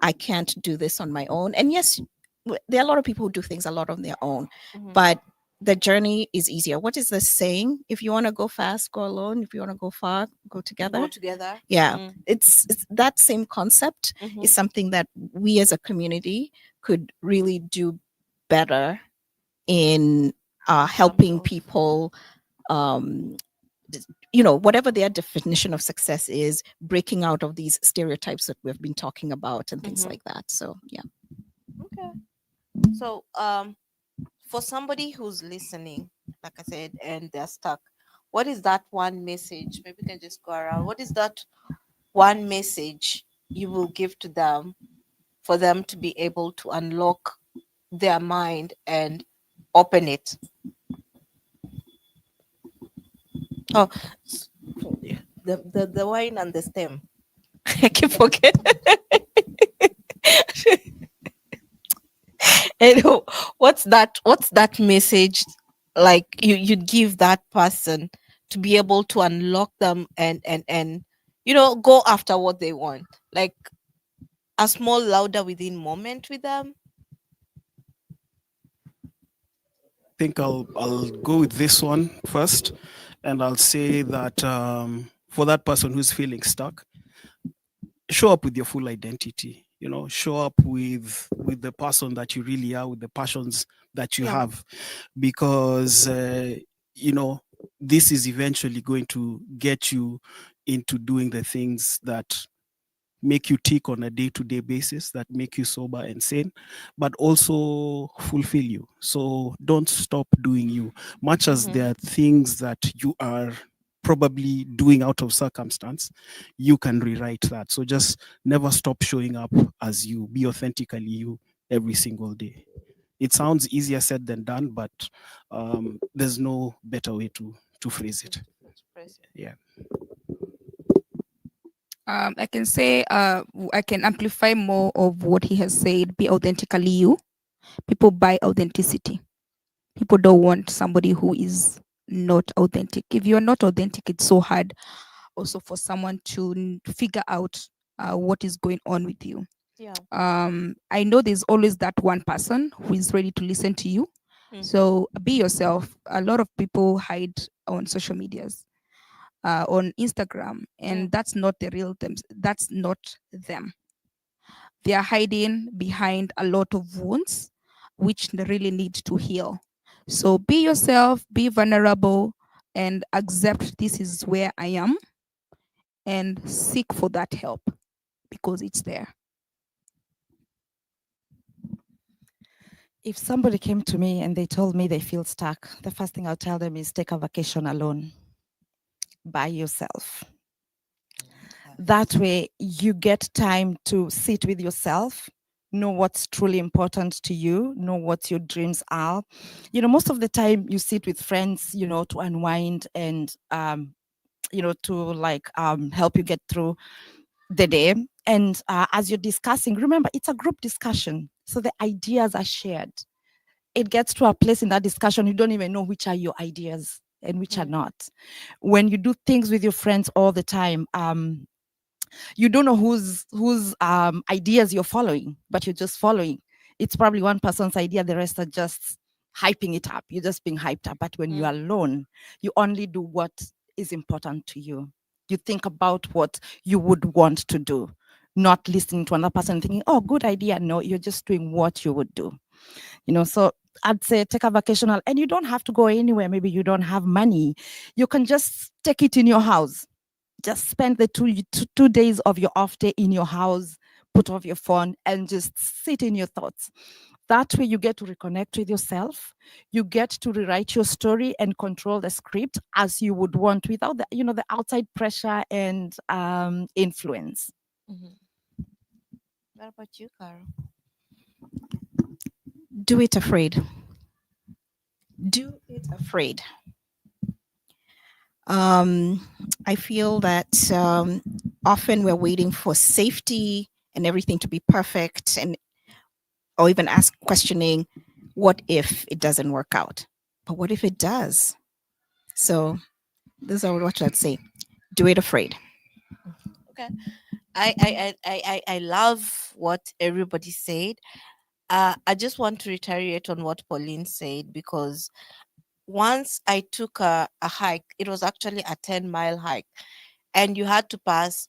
I can't do this on my own. And yes, there are a lot of people who do things a lot on their own, Mhm. but the journey is easier. What is the saying? If you want to go fast, go alone. If you want to go far, go together. Go together. Yeah, Mm. it's that same concept Mhm. is something that we as a community could really do better in terms helping of- people, um, whatever their definition of success is, breaking out of these stereotypes that we've been talking about and things Mhm. like that. So yeah. Okay. So for somebody who's listening, like I said, and they're stuck, what is that one message? Maybe we can just go around. What is that one message you will give to them for them to be able to unlock their mind and open it? Oh, yeah. The wine and the stem. I keep forgetting. And what's that message like you'd give that person to be able to unlock them and go after what they want, like a small louder within moment with them. Think I'll go with this one first, and I'll say that for that person who's feeling stuck, show up with your full identity. Show up with the person that you really are, with the passions that you Yeah. have, because you know this is eventually going to get you into doing the things that make you tick on a day-to-day basis, that make you sober and sane, but also fulfill you. So don't stop doing you. Much as Mhm. there are things that you are probably doing out of circumstance, you can rewrite that. So just never stop showing up as you. Be authentically you every single day. It sounds easier said than done, but there's no better way to phrase it. Yeah. I can say I can amplify more of what he has said. Be authentically you. People buy authenticity. People don't want somebody who is not authentic. If you're not authentic, it's so hard also for someone to figure out what is going on with you. Yeah. I know there's always that one person who is ready to listen to you. Mhm. So be yourself. A lot of people hide on social medias, on Instagram, and Yeah. that's not the real them. That's not them. They are hiding behind a lot of wounds, which they really need to heal. So be yourself, be vulnerable, and accept this is where I am, and seek for that help because it's there. If somebody came to me and they told me they feel stuck, the first thing I'll tell them is take a vacation alone, by yourself. That way, you get time to sit with yourself, know what's truly important to you, know what your dreams are. Most of the time you sit with friends, to unwind and, to like help you get through the day. And as you're discussing, remember, it's a group discussion. So the ideas are shared. It gets to a place in that discussion, you don't even know which are your ideas and which are not. When you do things with your friends all the time, you don't know whose ideas you're following, but you're just following. It's probably one person's idea, the rest are just hyping it up. You're just being hyped up. But when you're alone, you only do what is important to you. You think about what you would want to do, not listening to another person thinking, oh, good idea. No, you're just doing what you would do. So I'd say take a vacational, and you don't have to go anywhere. Maybe you don't have money. You can just take it in your house. Just spend the 2 days of your off day in your house, put off your phone and just sit in your thoughts. That way you get to reconnect with yourself. You get to rewrite your story and control the script as you would want without the outside pressure and influence. Mhm. What about you, Carol? Do it afraid. Do it afraid. I feel that often we're waiting for safety and everything to be perfect, and or even ask questioning, what if it doesn't work out? But what if it does? So those are what I'd say. Do it afraid. Okay. I love what everybody said. I just want to reiterate on what Pauline said, because once I took a hike. It was actually a 10-mile hike, and you had to pass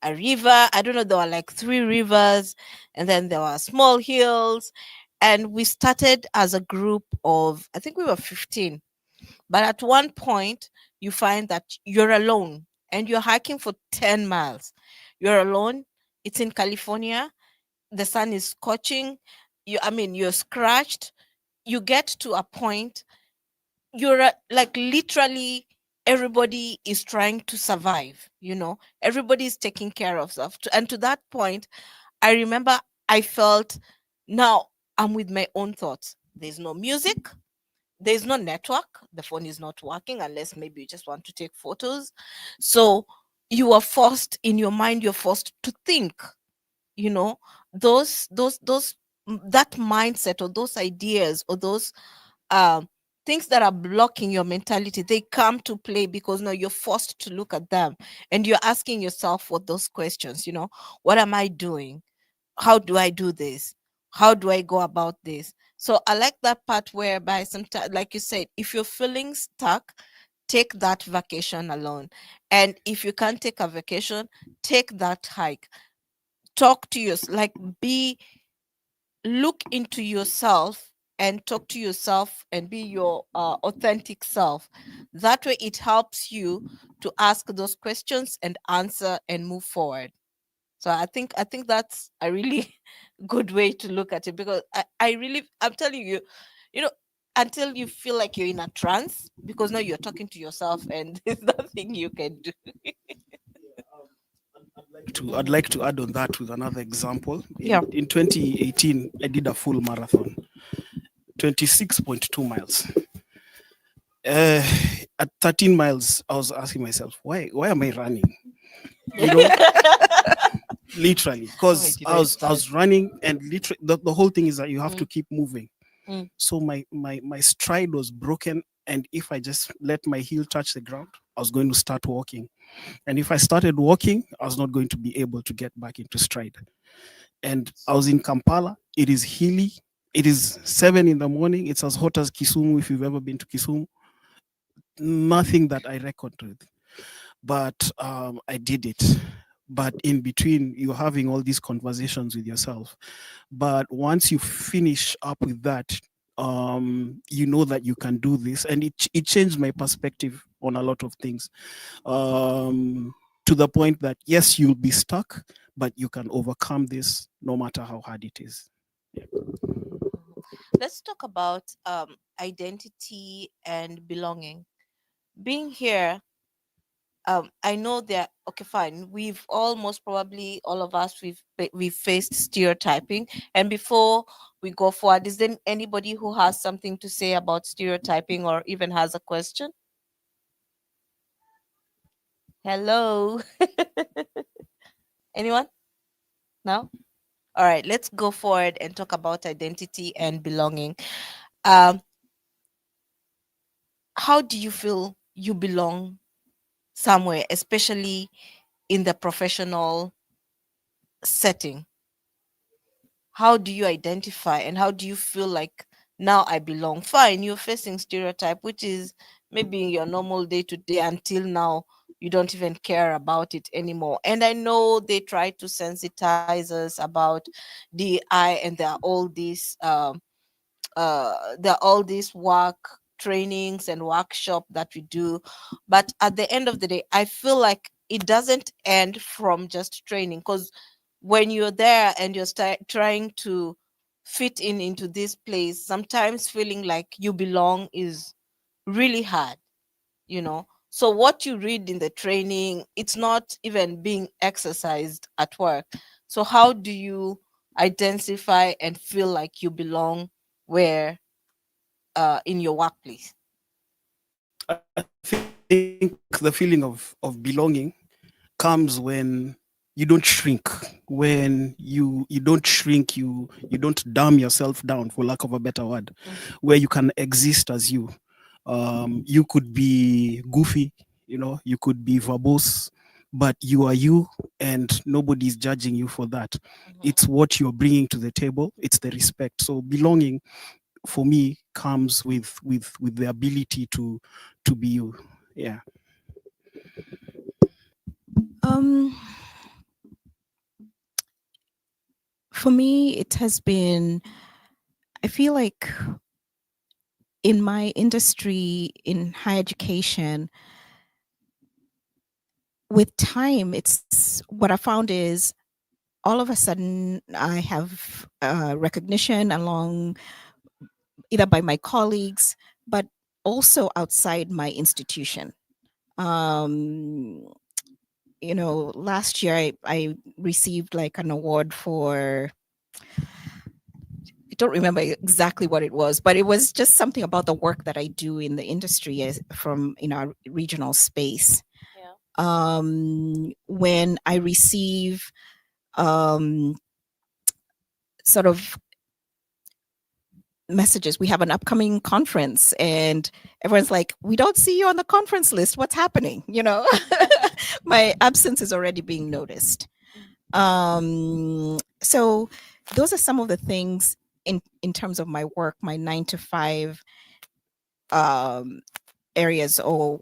a river. I don't know, there were like three rivers, and then there were small hills. And we started as a group of, I think we were 15. But at one point, you find that you're alone and you're hiking for 10 miles. You're alone. It's in California. The sun is scorching. You're scratched. You get to a point, you're like literally everybody is trying to survive, everybody is taking care of stuff. And to that point, I remember I felt, now I'm with my own thoughts. There's no music, there's no network, the phone is not working unless maybe you just want to take photos. So you are forced, in your mind, you're forced to think, you know those that mindset, or those ideas, or those um things that are blocking your mentality, they come to play, because now you're forced to look at them, and you're asking yourself what those questions, what am I doing? How do I do this? How do I go about this? So I like that part whereby sometimes, like you said, if you're feeling stuck, take that vacation alone. And if you can't take a vacation, take that hike. Talk to yourself, like, be look into yourself and talk to yourself and be your authentic self. That way it helps you to ask those questions and answer and move forward. So I think that's a really good way to look at it, because I'm telling you, you know until you feel like you're in a trance, because now you're talking to yourself and there's nothing you can do. I'd like to add on that with another example. Yeah. In 2018, I did a full marathon, 26.2 miles. Uh, at 13 miles, I was asking myself, why am I running? You know, literally, Why because did I I was I start? was running, and literally the whole thing is that you have to Mm, keep moving. mm. So my stride was broken, and if I just let my heel touch the ground, I was going to start walking. And if I started walking, I was not going to be able to get back into stride. And I was in Kampala. It is hilly. It is 7 in the morning. It's as hot as Kisumu. If you've ever been to Kisumu, nothing that I reckoned with. But I did it. But in between, you're having all these conversations with yourself. But once you finish up with that, you know that you can do this, and it changed my perspective on a lot of things. To the point that yes, you'll be stuck, but you can overcome this no matter how hard it is. Mhm. Let's talk about identity and belonging. Being here, I know that, okay, fine. We've almost probably all of us, we've faced stereotyping. And before we go forward, is there anybody who has something to say about stereotyping, or even has a question? Hello, anyone? No. All right, let's go forward and talk about identity and belonging. Um, how do you feel you belong somewhere, especially in the professional setting? How do you identify, and how do you feel like, now I belong? Fine, you're facing stereotype, which is maybe in your normal day to day, until now you don't even care about it anymore. And I know they try to sensitize us about DI, and there are all these work trainings and workshop that we do. But at the end of the day, I feel like it doesn't end from just training, because when you're there and you're trying to fit in into this place, sometimes feeling like you belong is really hard. So what you read in the training, it's not even being exercised at work. So how do you identify and feel like you belong where, in your workplace? I think the feeling of belonging comes when you don't shrink, when you don't shrink, you don't dumb yourself down, for lack of a better word, where you can exist as you. You could be goofy, you could be verbose, but you are you, and nobody's judging you for that. Mhm. It's what you're bringing to the table. It's the respect. So belonging for me comes with the ability to be you. Yeah. Um, for me, it has been, I feel like in my industry in higher education, with time, it's what I found is all of a sudden I have recognition along either by my colleagues, but also outside my institution. Um, last year I received like an award for, I don't remember exactly what it was, but it was just something about the work that I do in the industry from in our regional space. Yeah. When I receive um, sort of messages, we have an upcoming conference, and everyone's like, "We don't see you on the conference list. What's happening?" My absence is already being noticed. So those are some of the things in terms of my work, my 9 to 5 um, areas, or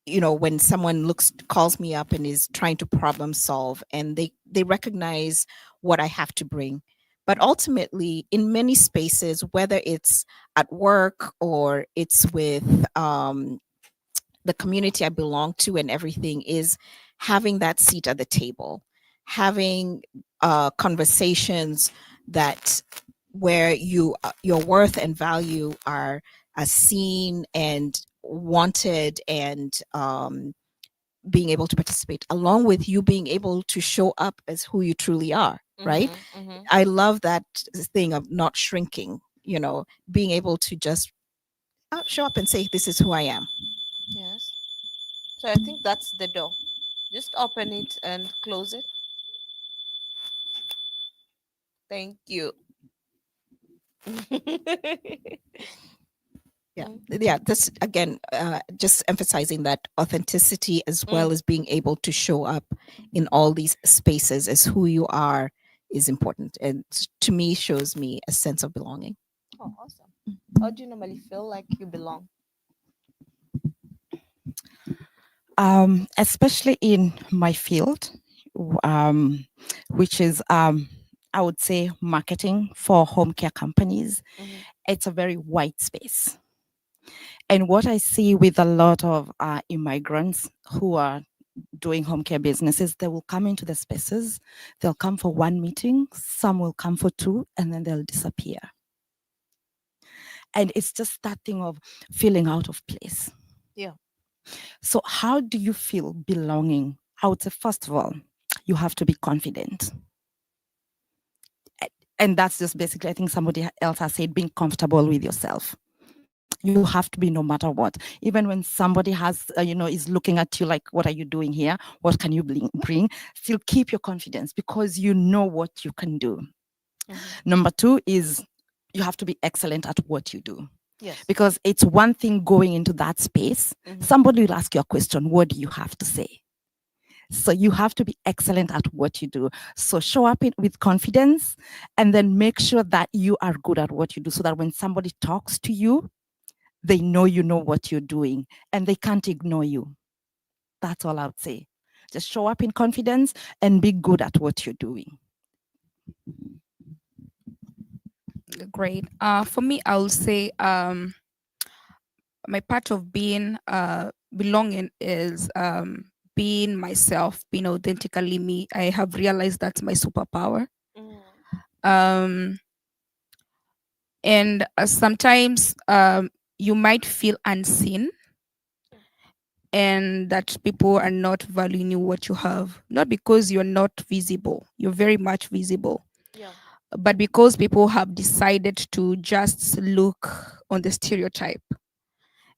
when someone calls me up and is trying to problem solve, and they recognize what I have to bring. But ultimately, in many spaces, whether it's at work or it's with the community I belong to, and everything, is having that seat at the table, having conversations that where your worth and value are seen and wanted, and being able to participate, along with you being able to show up as who you truly are, right? I love that thing of not shrinking, being able to just show up and say, this is who I am. Yes. So I think that's the door. Just open it and close it. Thank you. Yeah, Mm, yeah, that's again just emphasizing that authenticity, as well mm. as being able to show up in all these spaces as who you are, is important, and to me shows me a sense of belonging. Oh, awesome. How do you normally feel like you belong? Especially in my field, which is, I would say, marketing for home care companies. Mhm. It's a very wide space. And what I see with a lot of immigrants who are doing home care businesses, they will come into the spaces, they'll come for one meeting, some will come for two, and then they'll disappear. And it's just that thing of feeling out of place. Yeah. So, how do you feel belonging? I would say, first of all, you have to be confident. And that's just basically, I think somebody else has said, being comfortable with yourself. You have to be no matter what. Even when somebody has, is looking at you like, what are you doing here? What can you bring? Still keep your confidence, because you know what you can do. Mhm. Number two is you have to be excellent at what you do. Yes. Because it's one thing going into that space, Mhm. somebody will ask you a question, what do you have to say? So you have to be excellent at what you do. So show up with confidence, and then make sure that you are good at what you do, so that when somebody talks to you, they know you know what you're doing and they can't ignore you. That's all I would say. Just show up in confidence and be good at what you're doing. Great. For me, I will say my part of being belonging is being myself, being authentically me. I have realized that's my superpower. Mm. Um, and sometimes you might feel unseen, and that people are not valuing you what you have, not because you're not visible, you're very much visible, Yeah. but because people have decided to just look on the stereotype.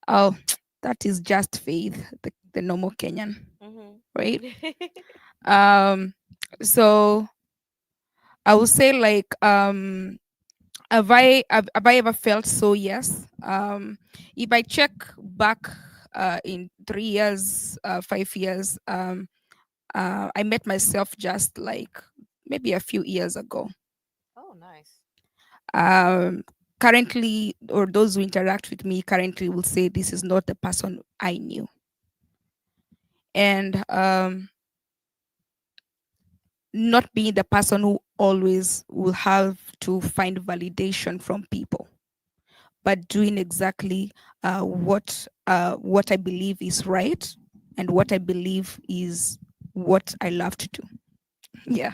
Oh, that is just Faith, the normal Kenyan, Mhm. right? um so I would say, like, have I ever felt so? Yes. If I check back in 3 years, 5 years, I met myself just like maybe a few years ago. Oh, nice. Um, Currently, or those who interact with me currently will say this is not the person I knew. And not being the person who always will have to find validation from people, but doing exactly what I believe is right, and what I believe is what I love to do. Yeah.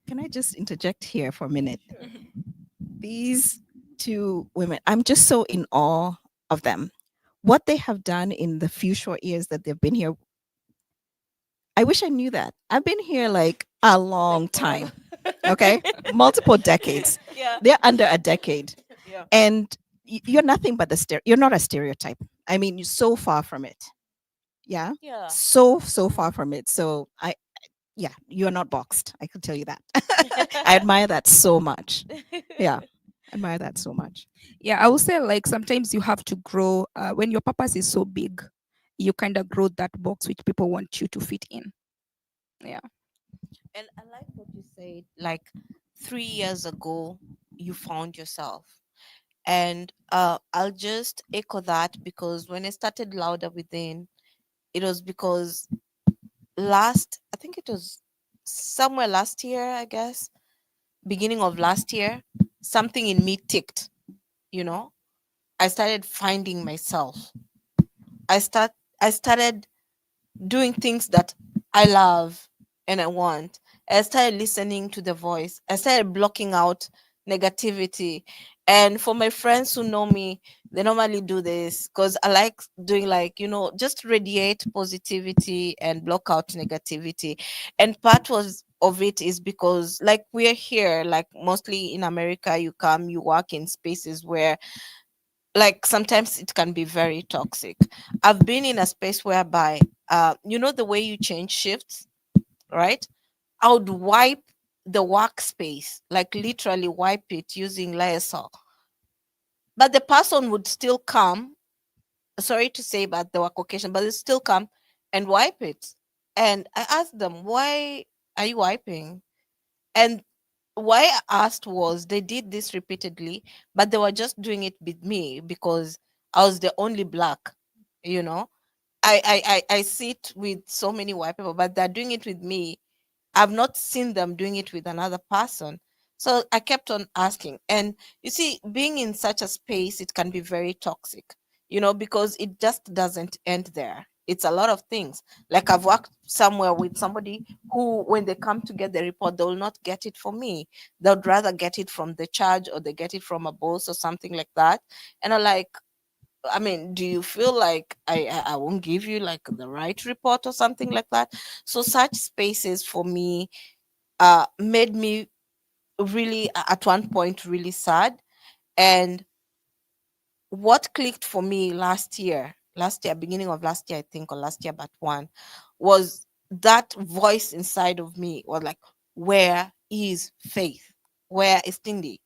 Can I just interject here for a minute? These two women, I'm just so in awe of them. what they have done in the few short years that they've been here, I wish I knew that. I've been here like a long time. Okay. Multiple decades. Yeah. They're under a decade. Yeah. And you're nothing but you're not a stereotype. I mean, you're so far from it. Yeah. Yeah. So far from it. So yeah, you're not boxed. I can tell you that. I admire that so much. Yeah. Admire that so much. Yeah, I would say like sometimes you have to grow when your purpose is so big, you kind of grow that box which people want you to fit in. Yeah. And I like what you said, like 3 years ago, you found yourself. And I'll just echo that because when I started Louder Within, it was because I think it was somewhere last year, I guess, beginning of last year, something in me ticked, you know. I started finding myself. I start I started doing things that I love and I want. I started listening to the voice. I started blocking out negativity. And for my friends who know me, they normally do this because I like doing, like, just radiate positivity and block out negativity. And part was of it is because, like, we're here, like mostly in America, you come, you work in spaces where, like, sometimes it can be very toxic. I've been in a space whereby, the way you change shifts, right? I would wipe the workspace, like literally wipe it using Lysol, but the person would still come. Sorry to say about the work occasion, but they still come and wipe it. And I asked them, why are you wiping? And why I asked was, they did this repeatedly, but they were just doing it with me because I was the only black, you know. I sit with so many white people, but they're doing it with me. I've not seen them doing it with another person. So I kept on asking. And you see, being in such a space, it can be very toxic, because it just doesn't end there. It's a lot of things. Like, I've worked somewhere with somebody who, when they come to get the report, they will not get it from me. They'd rather get it from the charge, or they get it from a boss or something like that. And I'm like, I mean, do you feel like I won't give you like the right report or something like that? So such spaces for me made me really, at one point, really sad. And what clicked for me last year, beginning of last year, I think, or last year but one, was that voice inside of me was like, where is Faith? Where is Tindy?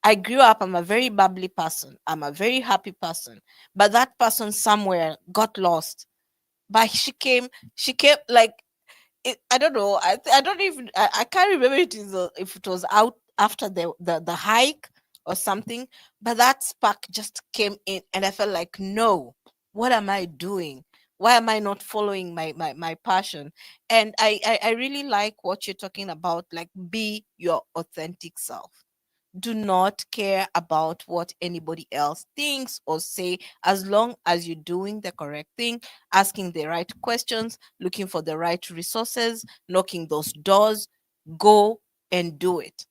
I grew up, I'm a very bubbly person. I'm a very happy person. But that person somewhere got lost. But she came like, I don't know. I don't even, I can't remember if it was out after the hike or something. But that spark just came in, and I felt like, no, what am I doing? Why am I not following my passion? And I really like what you're talking about, like, be your authentic self. Do not care about what anybody else thinks or say, as long as you're doing the correct thing, asking the right questions, looking for the right resources, knocking those doors. Go and do it.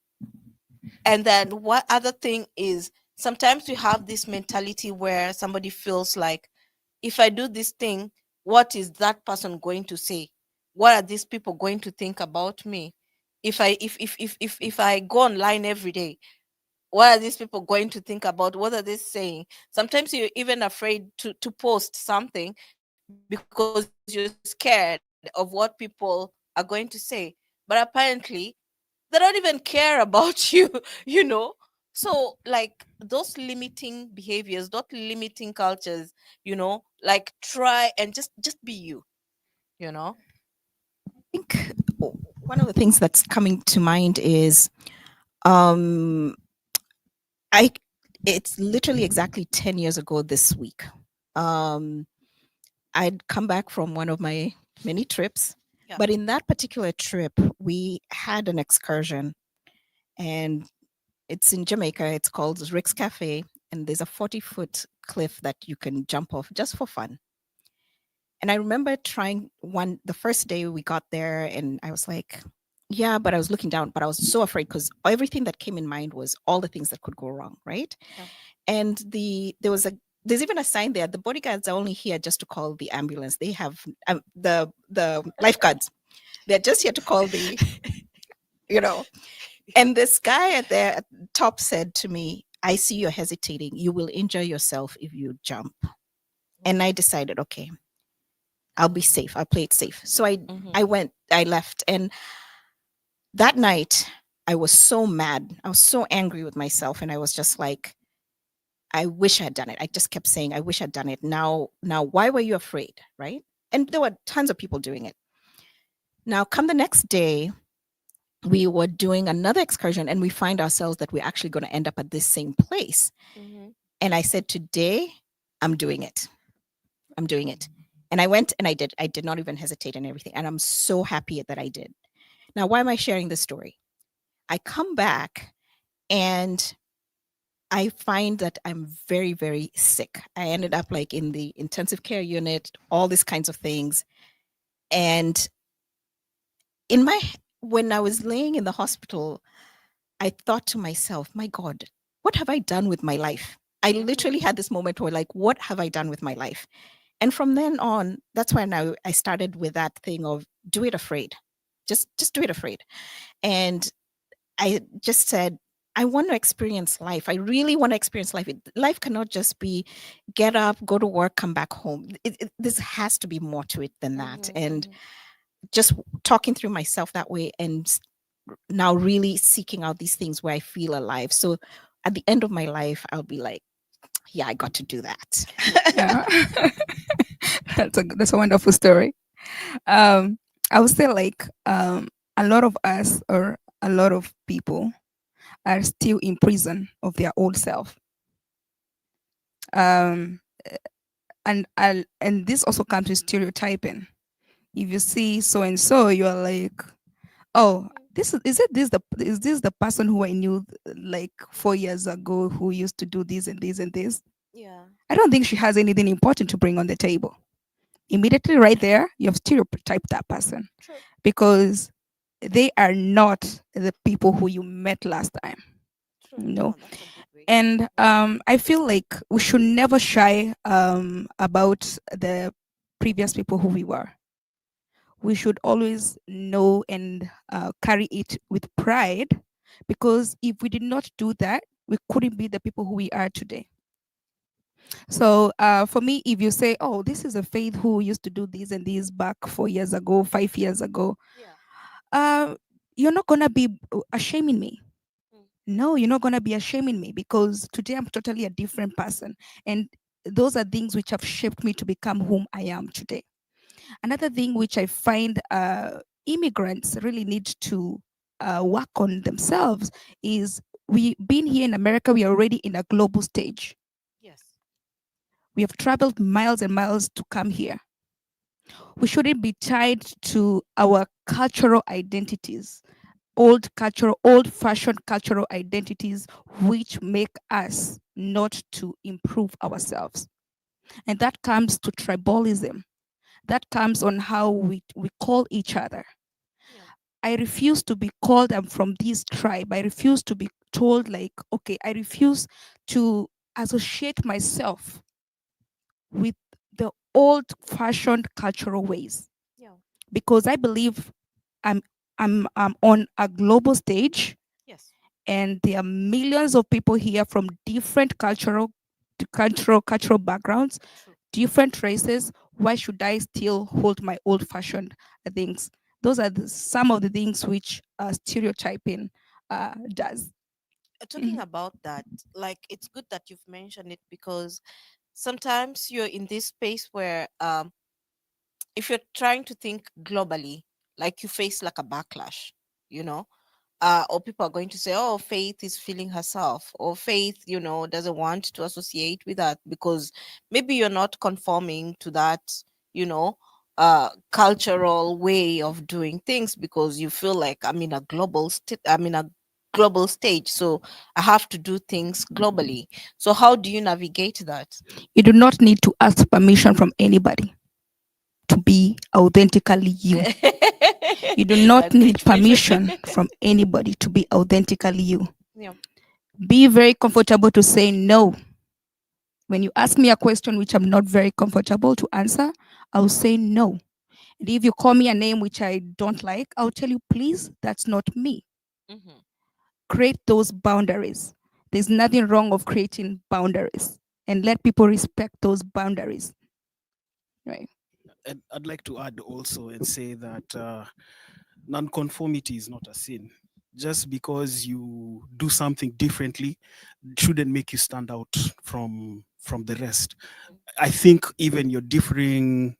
And then what other thing is, sometimes we have this mentality where somebody feels like, if I do this thing, what is that person going to say? What are these people going to think about me? If I go online every day, what are these people going to think about? What are they saying? Sometimes you're even afraid to post something because you're scared of what people are going to say. But apparently, they don't even care about you. So, like, those limiting behaviors, those limiting cultures, like, try and just be you. I think one of the things that's coming to mind is um I it's literally exactly 10 years ago this week. Um I'd come back from one of my many trips, Yeah. but in that particular trip we had an excursion, and it's in Jamaica. It's called Rick's Cafe, and there's a 40-foot cliff that you can jump off just for fun. And I remember trying the first day we got there, and I was like, yeah, but I was looking down, but I was so afraid because everything that came in mind was all the things that could go wrong, right? Yeah. And there was there's even a sign there. The bodyguards are only here just to call the ambulance. They have the lifeguards. They're just here to call the, you know. And this guy at the top said to me, "I see you're hesitating. You will injure yourself if you jump." And I decided, okay, I'll be safe. I'll play it safe. So I left. And that night I was so mad. I was so angry with myself. And I was just like, I wish I had done it. I just kept saying, I wish I'd done it. Now, why were you afraid? Right. And there were tons of people doing it. Now, come the next day, we were doing another excursion and we find ourselves that we're actually going to end up at this same place. And I said, today, I'm doing it. I'm doing it. And I went and I did. I did not even hesitate and everything. And I'm so happy that I did. Now, why am I sharing this story? I come back and I find that I'm very, very sick. I ended up like in the intensive care unit, all these kinds of things. And when I was laying in the hospital, I thought to myself, my God, what have I done with my life? I literally had this moment where like, what have I done with my life? And from then on, that's why now I started with that thing of do it afraid. Just do it afraid. And I just said, I want to experience life. I really want to experience life. Life cannot just be get up, go to work, come back home. This has to be more to it than that. And just talking through myself that way and now really seeking out these things where I feel alive. So at the end of my life, I'll be like, yeah, I got to do that. Yeah. That's a wonderful story. I would say like a lot of us or a lot of people are still in prison of their old self. And this also comes with stereotyping. If you see so and so, you are like, oh, is this the person who I knew like 4 years ago who used to do this and this and this? Yeah. I don't think she has anything important to bring on the table. Immediately right there, you have stereotyped that person. True. Because they are not the people who you met last time. True. You know? Oh, that's a good way. And I feel like we should never shy about the previous people who we were. We should always know and carry it with pride, because if we did not do that, we couldn't be the people who we are today. So for me, if you say, oh, this is a Faith who used to do this and this back 4 years ago, 5 years ago, you're not going to be ashaming me. No, you're not going to be ashaming me, because today I'm totally a different person. And those are things which have shaped me to become whom I am today. Another thing which I find immigrants really need to work on themselves is, we being here in America, we are already in a global stage. Yes. We have traveled miles and miles to come here. We shouldn't be tied to our cultural identities, old-fashioned cultural identities, which make us not to improve ourselves. And that comes to tribalism. That comes on how we call each other. Yeah. I refuse to be called I'm from this tribe. I refuse to be told like, okay, I refuse to associate myself with the old-fashioned cultural ways. Yeah. Because I believe I'm on a global stage. Yes. And there are millions of people here from different cultural backgrounds, different races. Why should I still hold my old-fashioned things? Those are some of the things which stereotyping does. Talking about that, like, it's good that you've mentioned it, because sometimes you're in this space where if you're trying to think globally, like, you face like a backlash, you know, or people are going to say, oh, Faith is feeling herself, or Faith, doesn't want to associate with that, because maybe you're not conforming to that, cultural way of doing things, because you feel like I'm in a global stage, so I have to do things globally. So how do you navigate that? You do not need to ask permission from anybody to be authentically you. You do not need permission from anybody to be authentically you. Yeah. Be very comfortable to say no. When you ask me a question which I'm not very comfortable to answer, I'll say no. And if you call me a name which I don't like, I'll tell you, please, that's not me. Mhm. Create those boundaries. There's nothing wrong of creating boundaries, and let people respect those boundaries. Right. And I'd like to add also and say that nonconformity is not a sin. Just because you do something differently shouldn't make you stand out from the rest. I think even your differing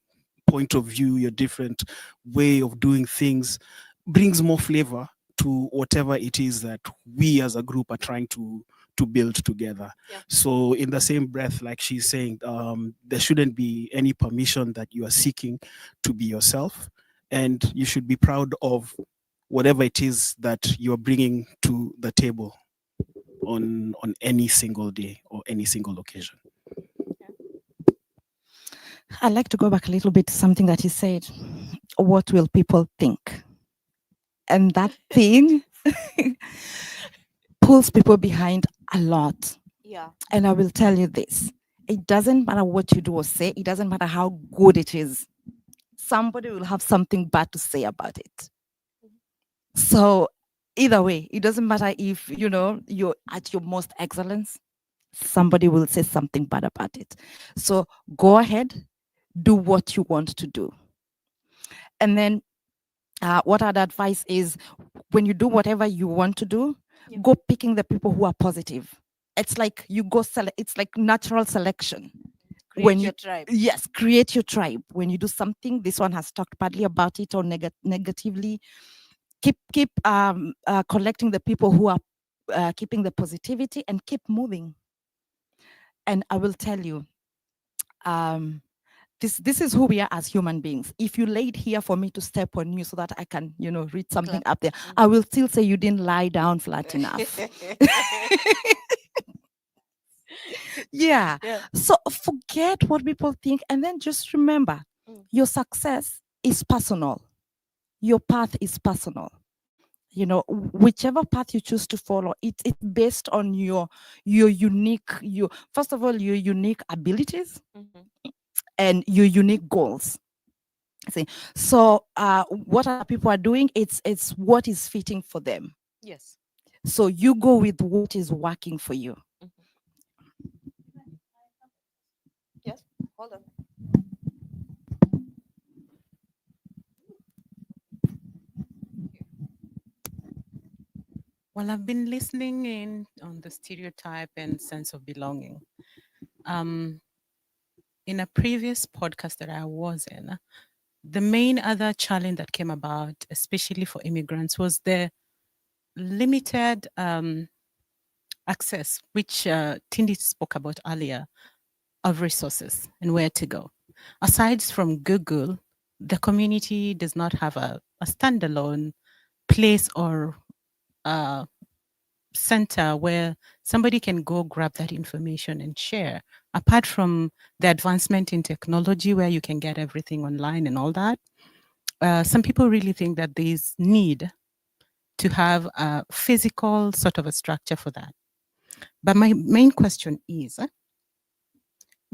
point of view, your different way of doing things brings more flavor to whatever it is that we as a group are trying to build together. Yeah. So in the same breath, like she's saying, there shouldn't be any permission that you are seeking to be yourself, and you should be proud of whatever it is that you're bringing to the table on any single day or any single occasion. I'd like to go back a little bit to something that he said. What will people think? And that thing pulls people behind a lot. Yeah. And I will tell you this. It doesn't matter what you do or say, it doesn't matter how good it is. Somebody will have something bad to say about it. So either way, it doesn't matter if you're at your most excellence, somebody will say something bad about it. So go ahead, do what you want to do. And then what I'd advise is when you do whatever you want to do, Yeah. go picking the people who are positive. It's like you go it's like natural selection. Create When your you tribe. Yes, create your tribe. When you do something, this one has talked badly about it or negatively, keep collecting the people who are keeping the positivity and keep moving. And I will tell you, this is who we are as human beings. If you laid here for me to step on you so that I can, read something Clap. up there, I will still say you didn't lie down flat enough. Yeah. Yeah. So forget what people think and then just remember your success is personal. Your path is personal. Whichever path you choose to follow, it's based on your first of all, your unique abilities Mhm. and your unique goals. See, so what other people are doing, it's what is fitting for them. Yes. So you go with what is working for you. Yes. Hold on. Well, I've been listening in on the stereotype and sense of belonging. Um, in a previous podcast that I was in, the main other challenge that came about, especially for immigrants, was the limited access, which Tindy spoke about earlier, of resources and where to go. Aside from Google, the community does not have a standalone place or center where somebody can go grab that information and share. Apart from the advancement in technology where you can get everything online and all that, some people really think that there's need to have a physical sort of a structure for that. But my main question is,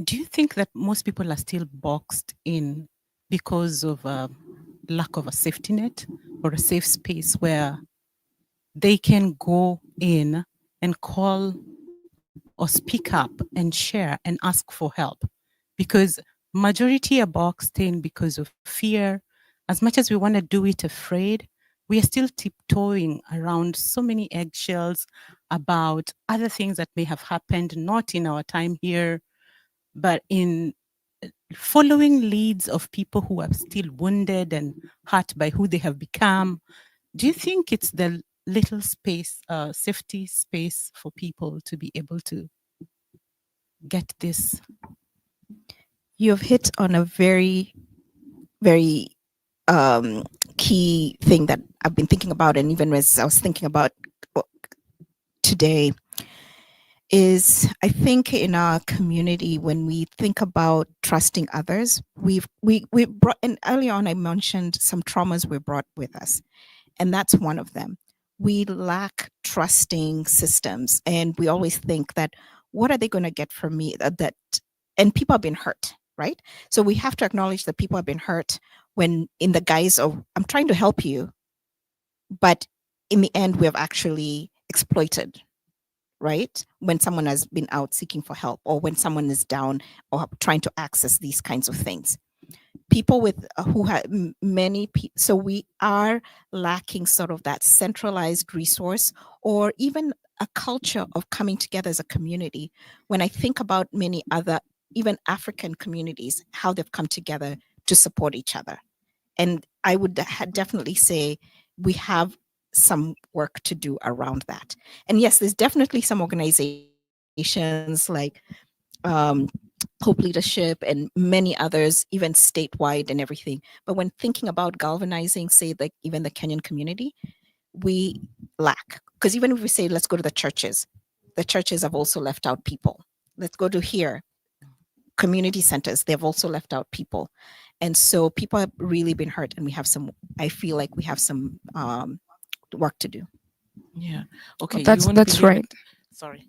do you think that most people are still boxed in because of a lack of a safety net or a safe space where they can go in and call or speak up and share and ask for help? Because majority are boxed in because of fear. As much as we want to do it afraid, we are still tiptoeing around so many eggshells about other things that may have happened, not in our time here, but in following leads of people who are still wounded and hurt by who they have become. Do you think it's the little space, safety space for people to be able to get this? You've hit on a very, very key thing that I've been thinking about, and even as I was thinking about today, is I think in our community, when we think about trusting others, we brought, and early on I mentioned some traumas we brought with us, and that's one of them. We lack trusting systems, and we always think that what are they going to get from me that and people have been hurt, right? So we have to acknowledge that people have been hurt when in the guise of I'm trying to help you, but in the end we have actually exploited, right? When someone has been out seeking for help or when someone is down or trying to access these kinds of things. People with who have many so we are lacking sort of that centralized resource or even a culture of coming together as a community. When I think about many other even African communities, how they've come together to support each other, and I would definitely say we have some work to do around that. And yes, there's definitely some organizations like Hope Leadership and many others, even statewide and everything. But when thinking about galvanizing, say, like even the Kenyan community, we lack. Because even if we say, let's go to the churches have also left out people. Let's go to here, community centers, they've also left out people. And so people have really been hurt, and we have some, I feel like we have some work to do. Yeah. Okay. You That's won't that's believe right. it. Sorry.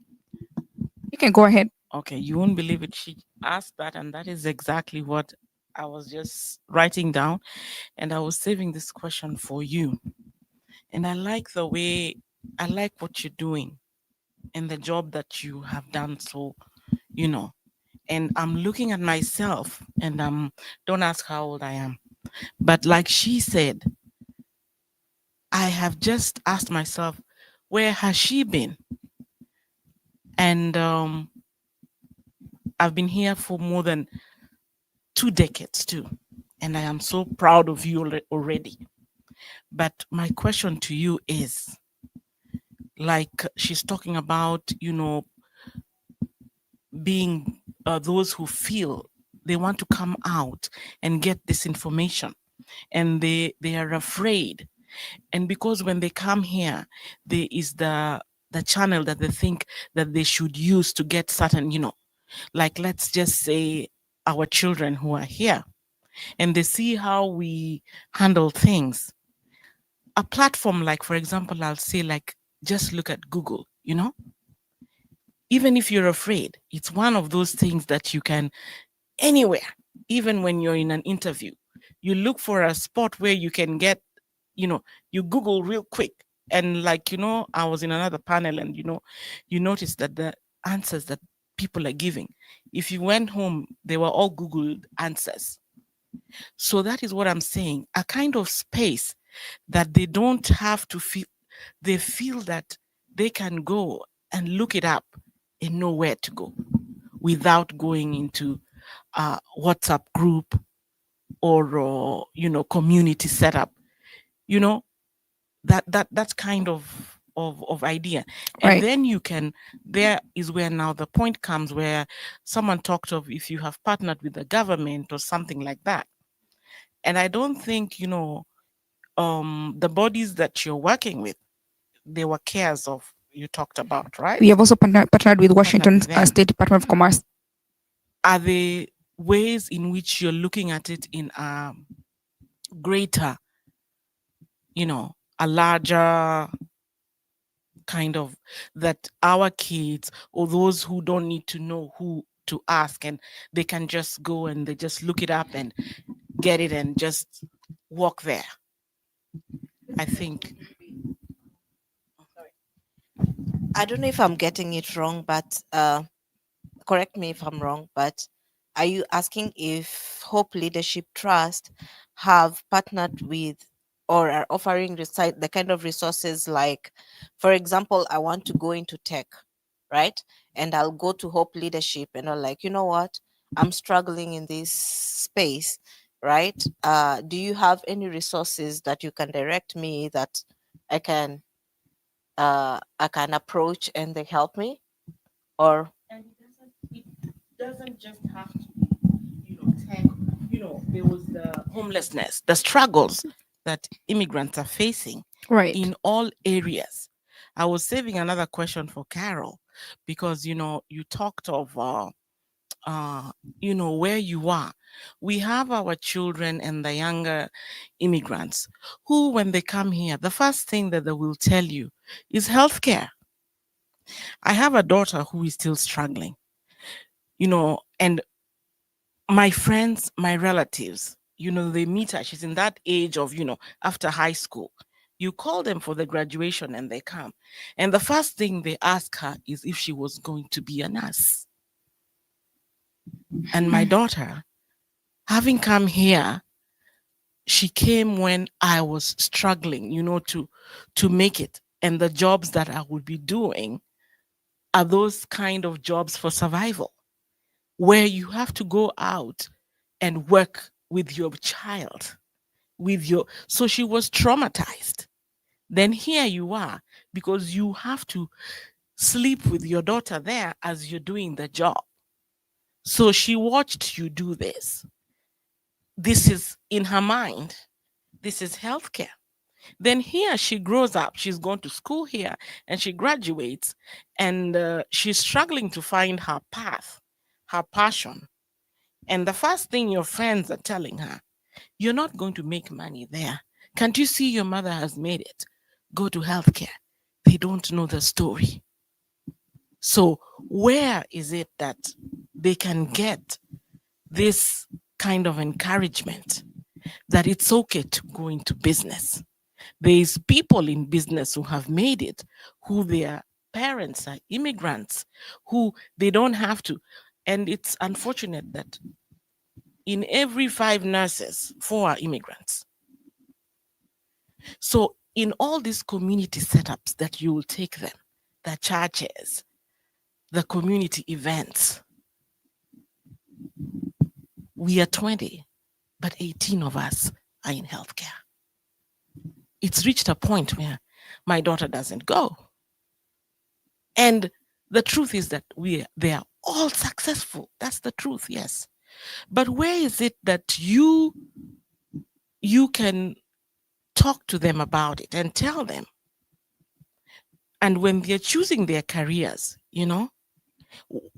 You can go ahead. Okay. You won't believe it. She asked that, and that is exactly what I was just writing down, and I was saving this question for you. And I like the way, I like what you're doing and the job that you have done. So, you know, and I'm looking at myself, and don't ask how old I am, but like she said, I have just asked myself, where has she been? And I've been here for more than 2 decades too, and I am so proud of you already. But my question to you is, like she's talking about, being those who feel they want to come out and get this information, and they are afraid, and because when they come here, there is the channel that they think that they should use to get certain, like let's just say our children who are here, and they see how we handle things. A platform like, for example, I'll say, like, just look at Google, even if you're afraid, it's one of those things that you can anywhere, even when you're in an interview, you look for a spot where you can get, you Google real quick. And like, I was in another panel, and you notice that the answers that people are giving, if you went home, they were all Googled answers. So that is what I'm saying, a kind of space that they don't have to feel, they feel that they can go and look it up and know where to go without going into a WhatsApp group or community setup, you know that's kind of idea. And Right. then you can, there is where now the point comes where someone talked of if you have partnered with the government or something like that. And I don't think the bodies that you're working with, they were cares of, you talked about, right? We have also partnered with Partnered Washington with them. State Department of Commerce. Are there ways in which you're looking at it in a greater, a larger kind of, that our kids or those who don't need to know who to ask, and they can just go and they just look it up and get it and just walk there? I think. I don't know if I'm getting it wrong, but correct me if I'm wrong, but are you asking if Hope Leadership Trust have partnered with or are offering the kind of resources like, for example, I want to go into tech, right? And I'll go to Hope Leadership and I'm like, you know what? I'm struggling in this space, right? Do you have any resources that you can direct me that I can I can approach and they help me? Or And it doesn't just have to be, tech. There was the homelessness, the struggles that immigrants are facing Right. in all areas. I was saving another question for Carol, because you talked of where you are. We have our children and the younger immigrants who, when they come here, the first thing that they will tell you is healthcare. I have a daughter who is still struggling, and my friends, my relatives, they meet her. She's in that age of, after high school. You call them for the graduation and they come. And the first thing they ask her is if she was going to be a nurse. And my daughter, having come here, she came when I was struggling, to make it. And the jobs that I would be doing are those kind of jobs for survival, where you have to go out and work with your child, so she was traumatized. Then here you are, because you have to sleep with your daughter there as you're doing the job. So she watched you do this. This is in her mind. This is healthcare. Then here she grows up, she's gone to school here and she graduates, and she's struggling to find her path, her passion. And the first thing your friends are telling her, you're not going to make money there. Can't you see your mother has made it? Go to healthcare. They don't know the story. So where is it that they can get this kind of encouragement that it's okay to go into business? There's people in business who have made it, who their parents are immigrants, who they don't have to. And it's unfortunate that in every 5 nurses, 4 are immigrants. So in all these community setups that you will take them, the churches, the community events, we are 20, but 18 of us are in healthcare. It's reached a point where my daughter doesn't go. And the truth is that they are all successful. That's the truth, yes. But where is it that you can talk to them about it and tell them? And when they're choosing their careers,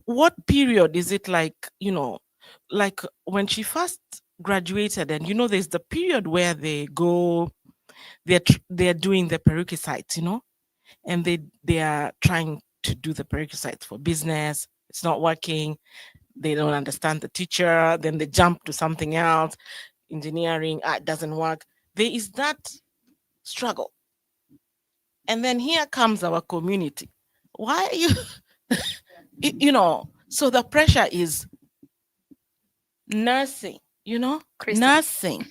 what period is it like, like when she first graduated, and there's the period where they're doing the prerequisites, and they are trying to do the prerequisites for business. It's not working. They don't understand the teacher. Then they jump to something else, engineering. It doesn't work. There is that struggle. And then here comes our community. Why are you, so the pressure is nursing, Kristen. nursing.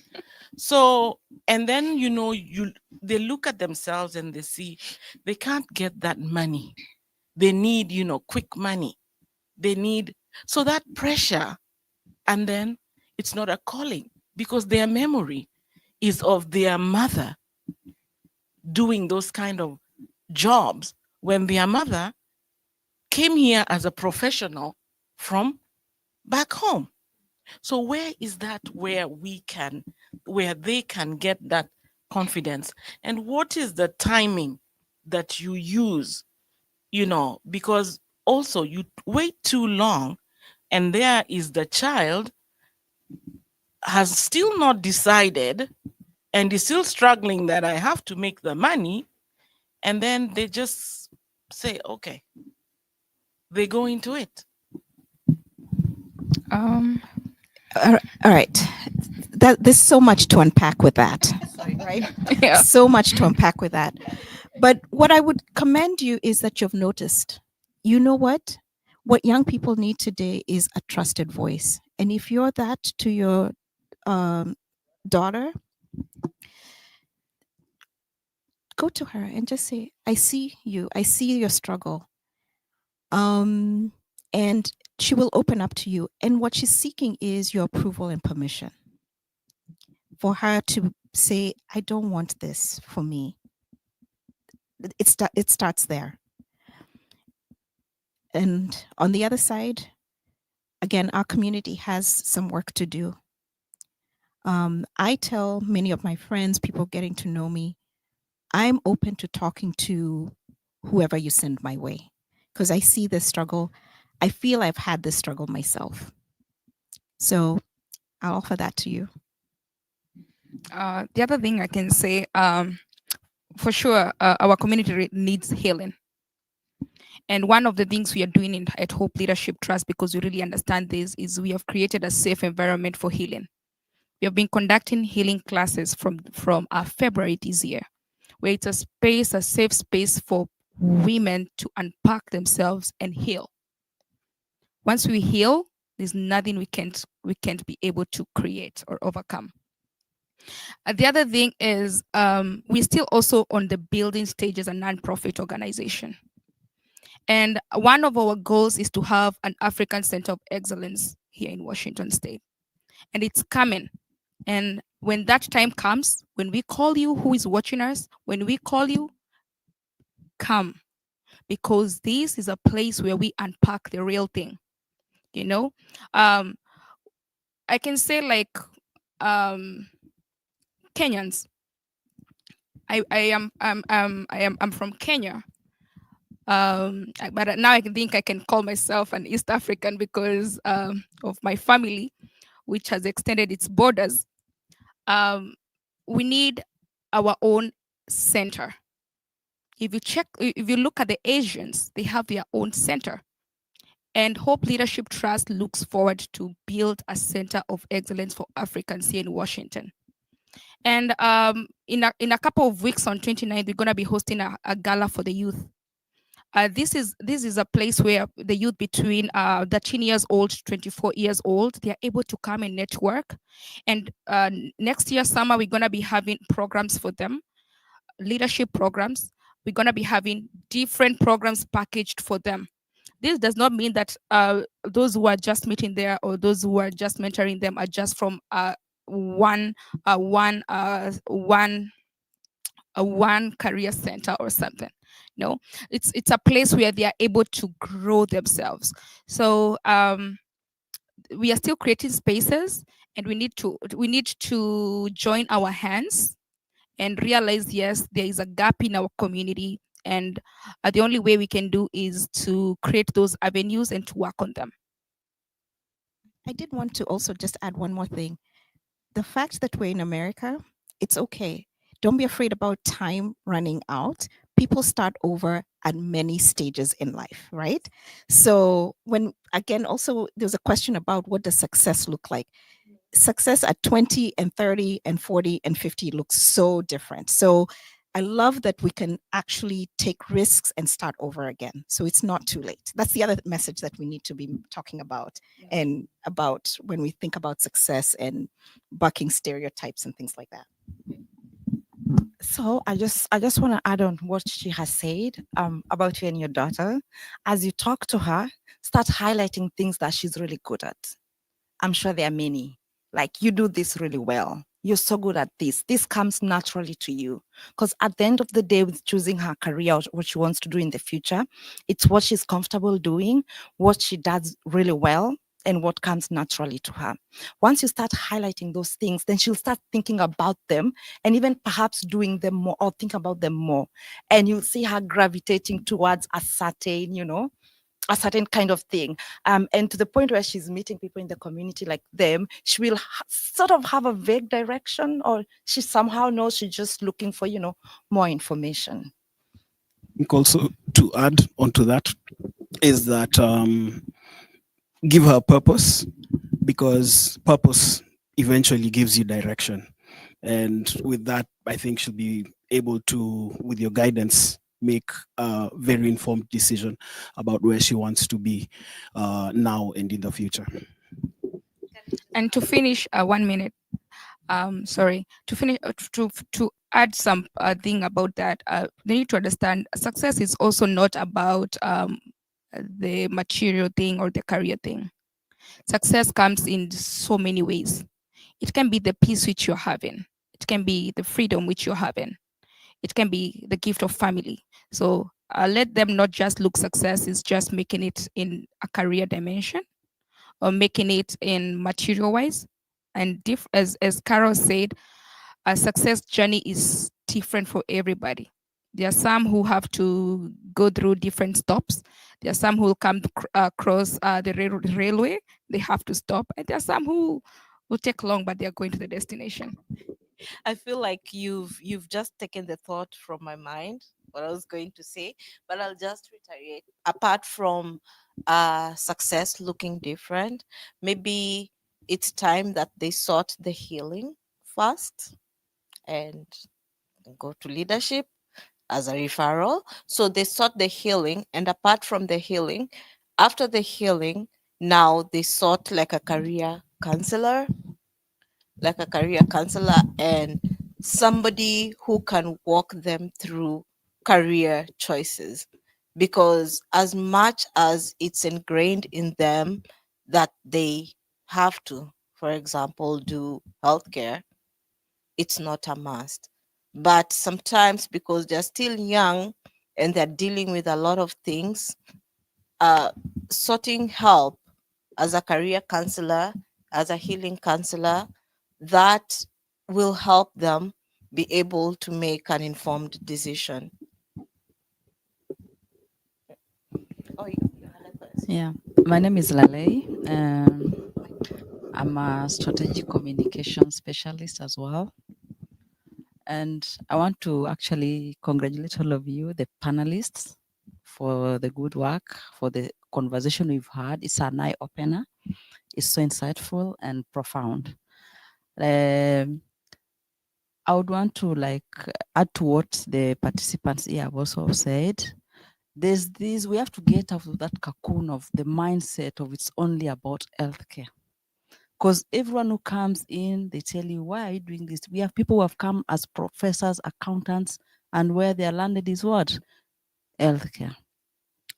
So, and then, they look at themselves and they see they can't get that money. They need, quick money. They need, so that pressure, and then it's not a calling, because their memory is of their mother doing those kind of jobs when their mother came here as a professional from back home. So where is that where they can get that confidence? And what is the timing that you use? Because also you wait too long, and there is the child has still not decided and is still struggling that I have to make the money, and then they just say, okay, they go into it. All right. There's so much to unpack with that, right? Yeah. So much to unpack with that. But what I would commend you is that you've noticed. You know what? What young people need today is a trusted voice. And if you're that to your daughter, go to her and just say, I see you. I see your struggle. And she will open up to you. And what she's seeking is your approval and permission for her to say, I don't want this for me. It starts there. And on the other side, again, our community has some work to do. I tell many of my friends, people getting to know me, I'm open to talking to whoever you send my way, because I see this struggle. I feel I've had this struggle myself. So I'll offer that to you. The other thing I can say, for sure, our community needs healing. And one of the things we are doing at Hope Leadership Trust, because we really understand this, is we have created a safe environment for healing. We have been conducting healing classes from February this year, where it's a safe space for women to unpack themselves and heal. Once we heal, there's nothing we can't be able to create or overcome. The other thing is we're still also on the building stage as a nonprofit organization. And one of our goals is to have an African Center of Excellence here in Washington State. And it's coming. And when that time comes, when we call you, who is watching us, when we call you, come. Because this is a place where we unpack the real thing. You know, um, I can say like Kenyans. I'm from Kenya. But now I can think I can call myself an East African because of my family, which has extended its borders. We need our own center. If you look at the Asians, they have their own center. And Hope Leadership Trust looks forward to build a center of excellence for Africans here in Washington. And in a couple of weeks on 29th, we're going to be hosting a gala for the youth. This is a place where the youth between 13 years old to 24 years old, they are able to come and network. And next year summer, we're going to be having programs for them, leadership programs. We're going to be having different programs packaged for them. This does not mean that those who are just meeting there or those who are just mentoring them are just from one career center or something. No, it's a place where they are able to grow themselves. So we are still creating spaces, and we need to join our hands and realize, yes, there is a gap in our community, and the only way we can do is to create those avenues and to work on them. I did want to also just add one more thing. The fact that we're in America, it's okay. Don't be afraid about time running out. People start over at many stages in life, right? So when again, also there's a question about what does success look like? Success at 20 and 30 and 40 and 50 looks so different. So I love that we can actually take risks and start over again. So it's not too late. That's the other message that we need to be talking about, and about when we think about success and bucking stereotypes and things like that. So I just want to add on what she has said about you and your daughter. As you talk to her, start highlighting things that she's really good at. I'm sure there are many. Like, you do this really well. You're so good at this. This comes naturally to you. Because at the end of the day, with choosing her career or what she wants to do in the future, it's what she's comfortable doing, what she does really well, and what comes naturally to her. Once you start highlighting those things, then she'll start thinking about them and even perhaps doing them more or think about them more. And you'll see her gravitating towards a certain kind of thing. And to the point where she's meeting people in the community like them, she will sort of have a vague direction, or she somehow knows she's just looking for, more information. I think also to add onto that is that give her a purpose, because purpose eventually gives you direction. And with that, I think she'll be able to, with your guidance, make a very informed decision about where she wants to be now and in the future. And to finish, 1 minute. Sorry. To finish, to add some thing about that. They need to understand success is also not about the material thing or the career thing. Success comes in so many ways. It can be the peace which you're having. It can be the freedom which you're having. It can be the gift of family. So let them not just look success is just making it in a career dimension or making it in material wise. And as Carol said, a success journey is different for everybody. There are some who have to go through different stops. There are some who will come across the railway. They have to stop. And there are some who will take long, but they are going to the destination. I feel like you've just taken the thought from my mind. what I was going to say, but I'll just reiterate. Apart from success looking different, maybe it's time that they sought the healing first and go to leadership as a referral. So they sought the healing, and apart from the healing, after the healing, now they sought like a career counselor, and somebody who can walk them through career choices. Because as much as it's ingrained in them that they have to, for example, do healthcare, it's not a must. But sometimes because they're still young and they're dealing with a lot of things, uh, sorting help as a career counselor, as a healing counselor, that will help them be able to make an informed decision. Oh, you had a question. Yeah, my name is Lalei. I'm a strategic communication specialist as well. And I want to actually congratulate all of you, the panelists, for the good work, for the conversation we've had. It's an eye opener. It's so insightful and profound. Um, I would want to add to what the participants here have also said. There's this, we have to get out of that cocoon of the mindset of it's only about healthcare. Because everyone who comes in, they tell you, why are you doing this? We have people who have come as professors, accountants, and where they are landed is what? Healthcare.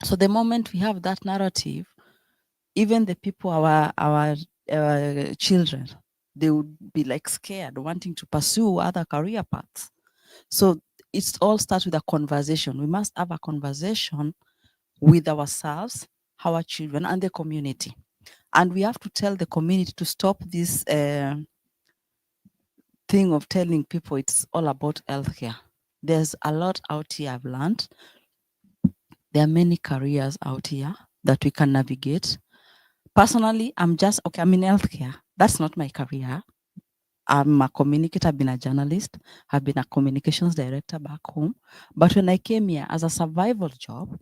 So the moment we have that narrative, even the people, our children, they would be like scared, wanting to pursue other career paths. So it all starts with a conversation. We must have a conversation with ourselves, our children, and the community. And we have to tell the community to stop this thing of telling people it's all about healthcare. There's a lot out here I've learned. There are many careers out here that we can navigate. Personally, I'm in healthcare. That's not my career. I'm a communicator, I've been a journalist, I've been a communications director back home. But when I came here as a survival job,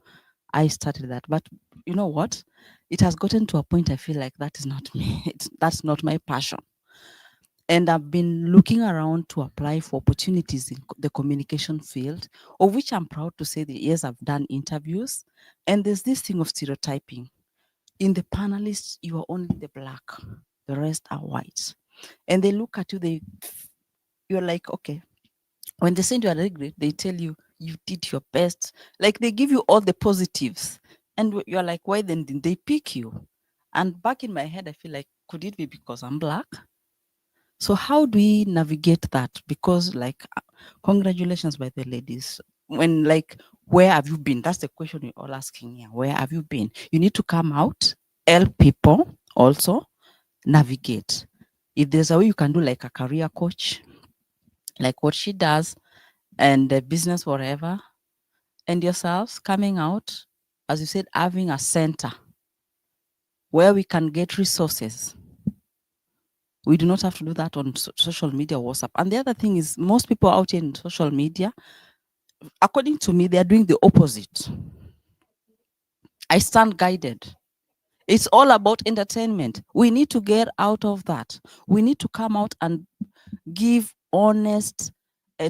I started that. But you know what? It has gotten to a point I feel like that is not me. That's not my passion. And I've been looking around to apply for opportunities in the communication field, of which I'm proud to say that yes, I've done interviews. And there's this thing of stereotyping. In the panelists, you are only the black, the rest are white. And they look at you, you're like, okay. When they send you a degree, they tell you, you did your best. Like they give you all the positives. And you're like, why then did they pick you? And back in my head, I feel like, could it be because I'm black? So how do we navigate that? Because congratulations by the ladies. When where have you been? That's the question you're all asking here. Where have you been? You need to come out, help people also navigate. If there's a way you can do like a career coach, like what she does, and the business, whatever, and yourselves coming out, as you said, having a center where we can get resources. We do not have to do that on social media, WhatsApp. And the other thing is, most people out here in social media, according to me, they are doing the opposite. I stand guided. It's all about entertainment. We need to get out of that. We need to come out and give honest,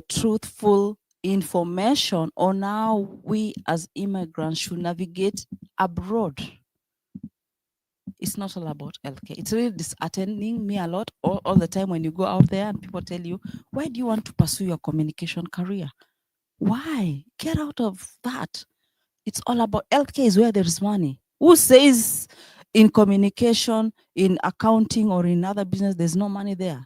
truthful information on how we as immigrants should navigate abroad. It's not all about healthcare. It's really disheartening me a lot all the time when you go out there and people tell you, why do you want to pursue your communication career? Why? Get out of that. It's all about healthcare is where there is money. Who says in communication, in accounting, or in other business, there's no money there?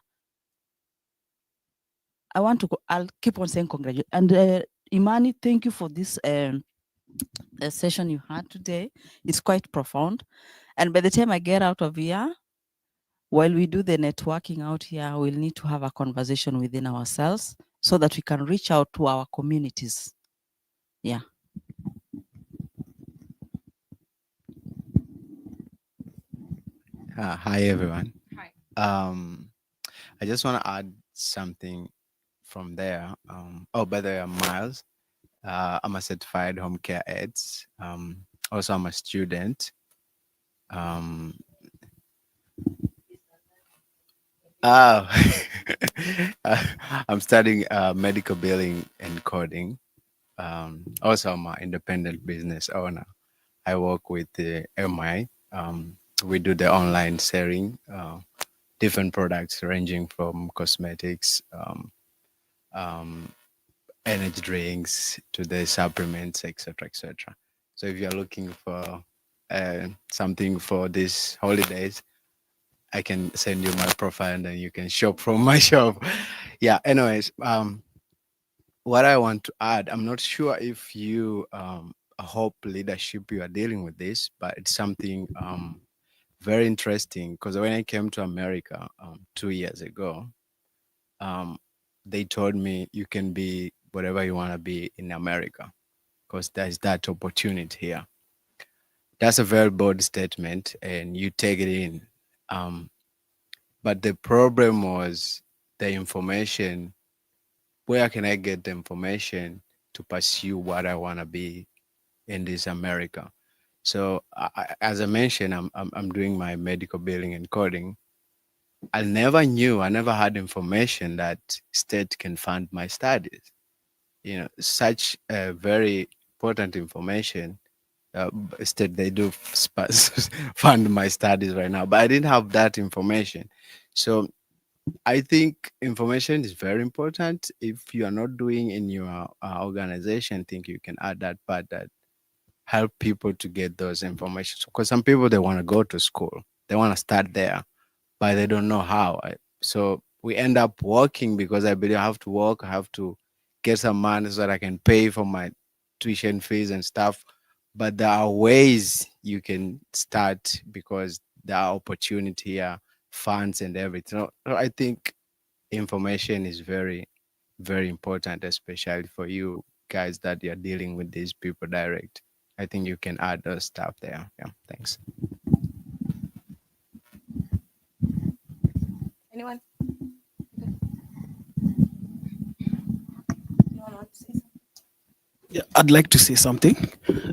I'll keep on saying congratulations. And Imani, thank you for this session you had today. It's quite profound. And by the time I get out of here, while we do the networking out here, we'll need to have a conversation within ourselves so that we can reach out to our communities. Yeah. Hi everyone. Hi. I just want to add something from there. Oh, by the way, I'm Miles. I'm a certified home care aides. Also, I'm a student. Um, ah, I'm studying medical billing and coding. Also, I'm an independent business owner. I work with the MI. We do the online selling, different products ranging from cosmetics, um, energy drinks to the supplements, etc., etc. So if you're looking for something for these holidays, I can send you my profile and then you can shop from my shop. Yeah. Anyways, what I want to add, I'm not sure if you hope leadership you are dealing with this, but it's something very interesting because when I came to America 2 years ago, um, they told me you can be whatever you want to be in America because there's that opportunity here. That's a very bold statement, and you take it in. Um, but the problem was the information. Where can I get the information to pursue what I want to be in this America? So, as I mentioned, I'm doing my medical billing and coding. I never had information that state can fund my studies. Such a very important information. State they do fund my studies right now, but I didn't have that information. So I think information is very important. If you are not doing in your organization, I think you can add that part that help people to get those information. Because some people they want to go to school, they want to start there, but they don't know how. So we end up working because I believe I have to work. I have to get some money so that I can pay for my tuition fees and stuff. But there are ways you can start because there are opportunity here, funds and everything. So I think information is very, very important, especially for you guys that you're dealing with these people direct. I think you can add those stuff there. Yeah, thanks. Anyone? Anyone want to say something? Yeah, I'd like to say something,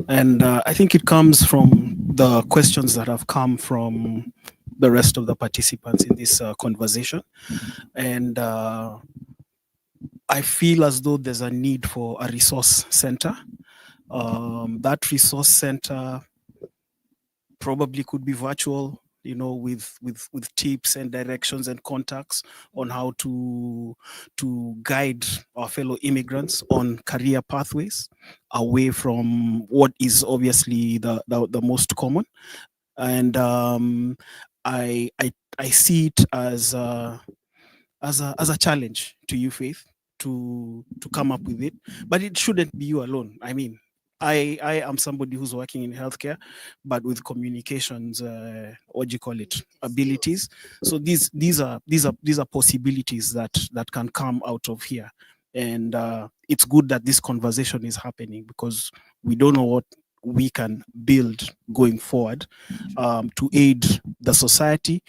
and I think it comes from the questions that have come from the rest of the participants in this conversation, and I feel as though there's a need for a resource center. That resource center probably could be virtual, with tips and directions and contacts on how to guide our fellow immigrants on career pathways away from what is obviously the most common. And I see it as a challenge to you, Faith, to come up with it. But it shouldn't be you alone. I mean, I am somebody who's working in healthcare, but with communications, what do you call it, abilities. So these are possibilities that can come out of here, and it's good that this conversation is happening because we don't know what we can build going forward, to aid the society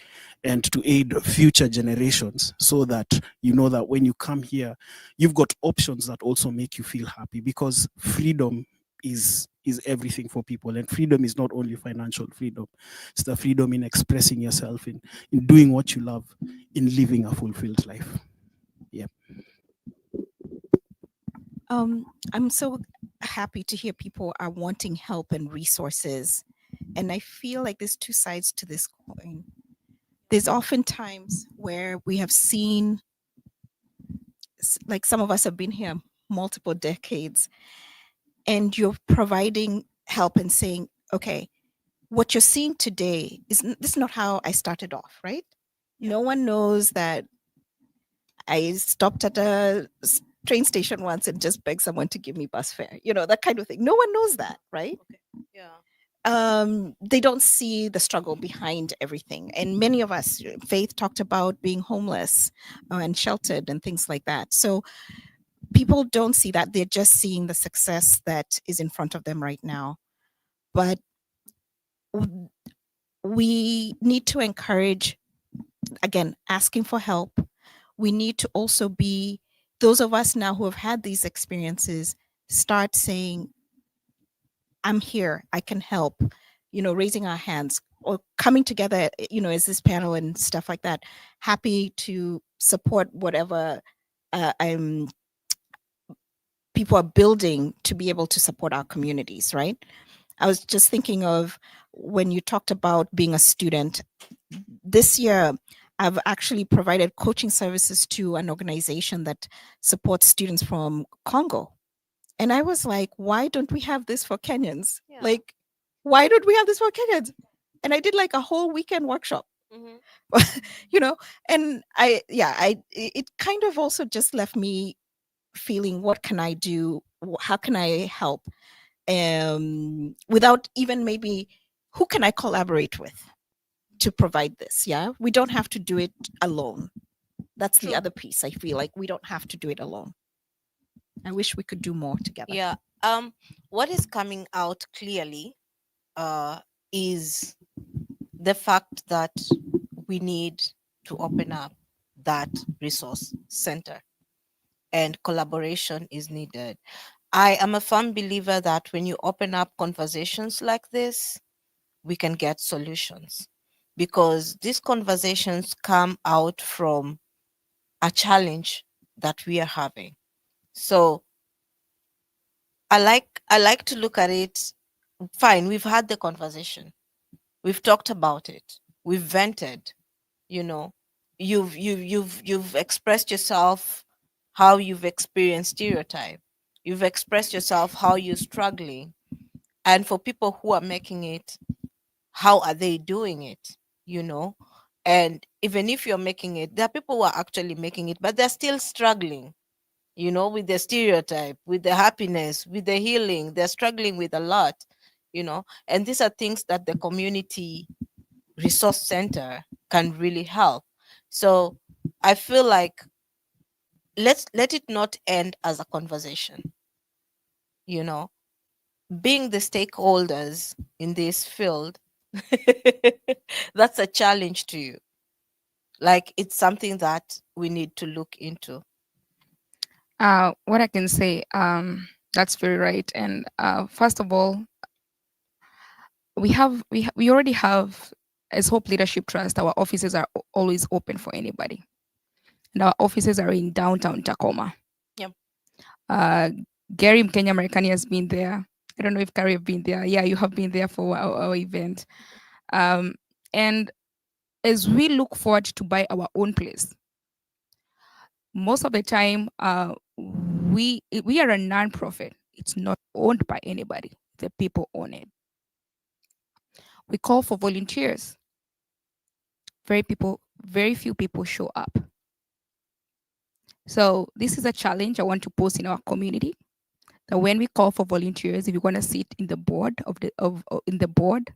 and to aid future generations, so that you know that when you come here, you've got options that also make you feel happy, because freedom is everything for people. And freedom is not only financial freedom, it's the freedom in expressing yourself, in doing what you love, in living a fulfilled life. Yeah. I'm so happy to hear people are wanting help and resources. And I feel like there's two sides to this coin. There's often times where we have seen, like some of us have been here multiple decades, and you're providing help and saying, okay, what you're seeing today this is not how I started off, right? No one knows that I stopped at a train station once and just begged someone to give me bus fare, that kind of thing. No one knows that, right? Yeah. They don't see the struggle behind everything. And many of us, Faith talked about being homeless and sheltered and things like that. So people don't see that. They're just seeing the success that is in front of them right now. But we need to encourage, again, asking for help. We need to also be those of us now who have had these experiences start saying, I'm here, I can help, raising our hands or coming together, as this panel and stuff like that, happy to support whatever I'm people are building to be able to support our communities, right? I was just thinking of when you talked about being a student. This year, I've actually provided coaching services to an organization that supports students from Congo. And I was like, why don't we have this for Kenyans? Yeah. Like, why don't we have this for Kenyans? And I did like a whole weekend workshop. And it kind of also just left me feeling, what can I do? How can I help? Without even maybe, who can I collaborate with to provide this? Yeah, we don't have to do it alone. That's the other piece. I feel like we don't have to do it alone. I wish we could do more together. Yeah. What is coming out clearly is the fact that we need to open up that resource center, and collaboration is needed. I am a firm believer that when you open up conversations like this, we can get solutions, because these conversations come out from a challenge that we are having. So I like to look at it. Fine, we've had the conversation, we've talked about it, we've vented, you've expressed yourself, how you've experienced stereotype, you've expressed yourself, how you're struggling, and for people who are making it, how are they doing it, and even if you're making it, there are people who are actually making it, but they're still struggling, with the stereotype, with the happiness, with the healing. They're struggling with a lot, and these are things that the community resource center can really help. So I feel like, let it not end as a conversation, being the stakeholders in this field. That's a challenge to you. Like, it's something that we need to look into. What I can say, that's very right. And first of all, we already have, as Hope Leadership Trust, our offices are always open for anybody, and our offices are in downtown Tacoma. Yep. Gary Mkenya Marekani has been there. I don't know if Gary have been there. Yeah, you have been there for our event. And as we look forward to buy our own place, most of the time, we are a non-profit. It's not owned by anybody. The people own it. We call for volunteers. Very few people show up. So this is a challenge I want to post in our community. That when we call for volunteers, if you want to sit in the board in the board,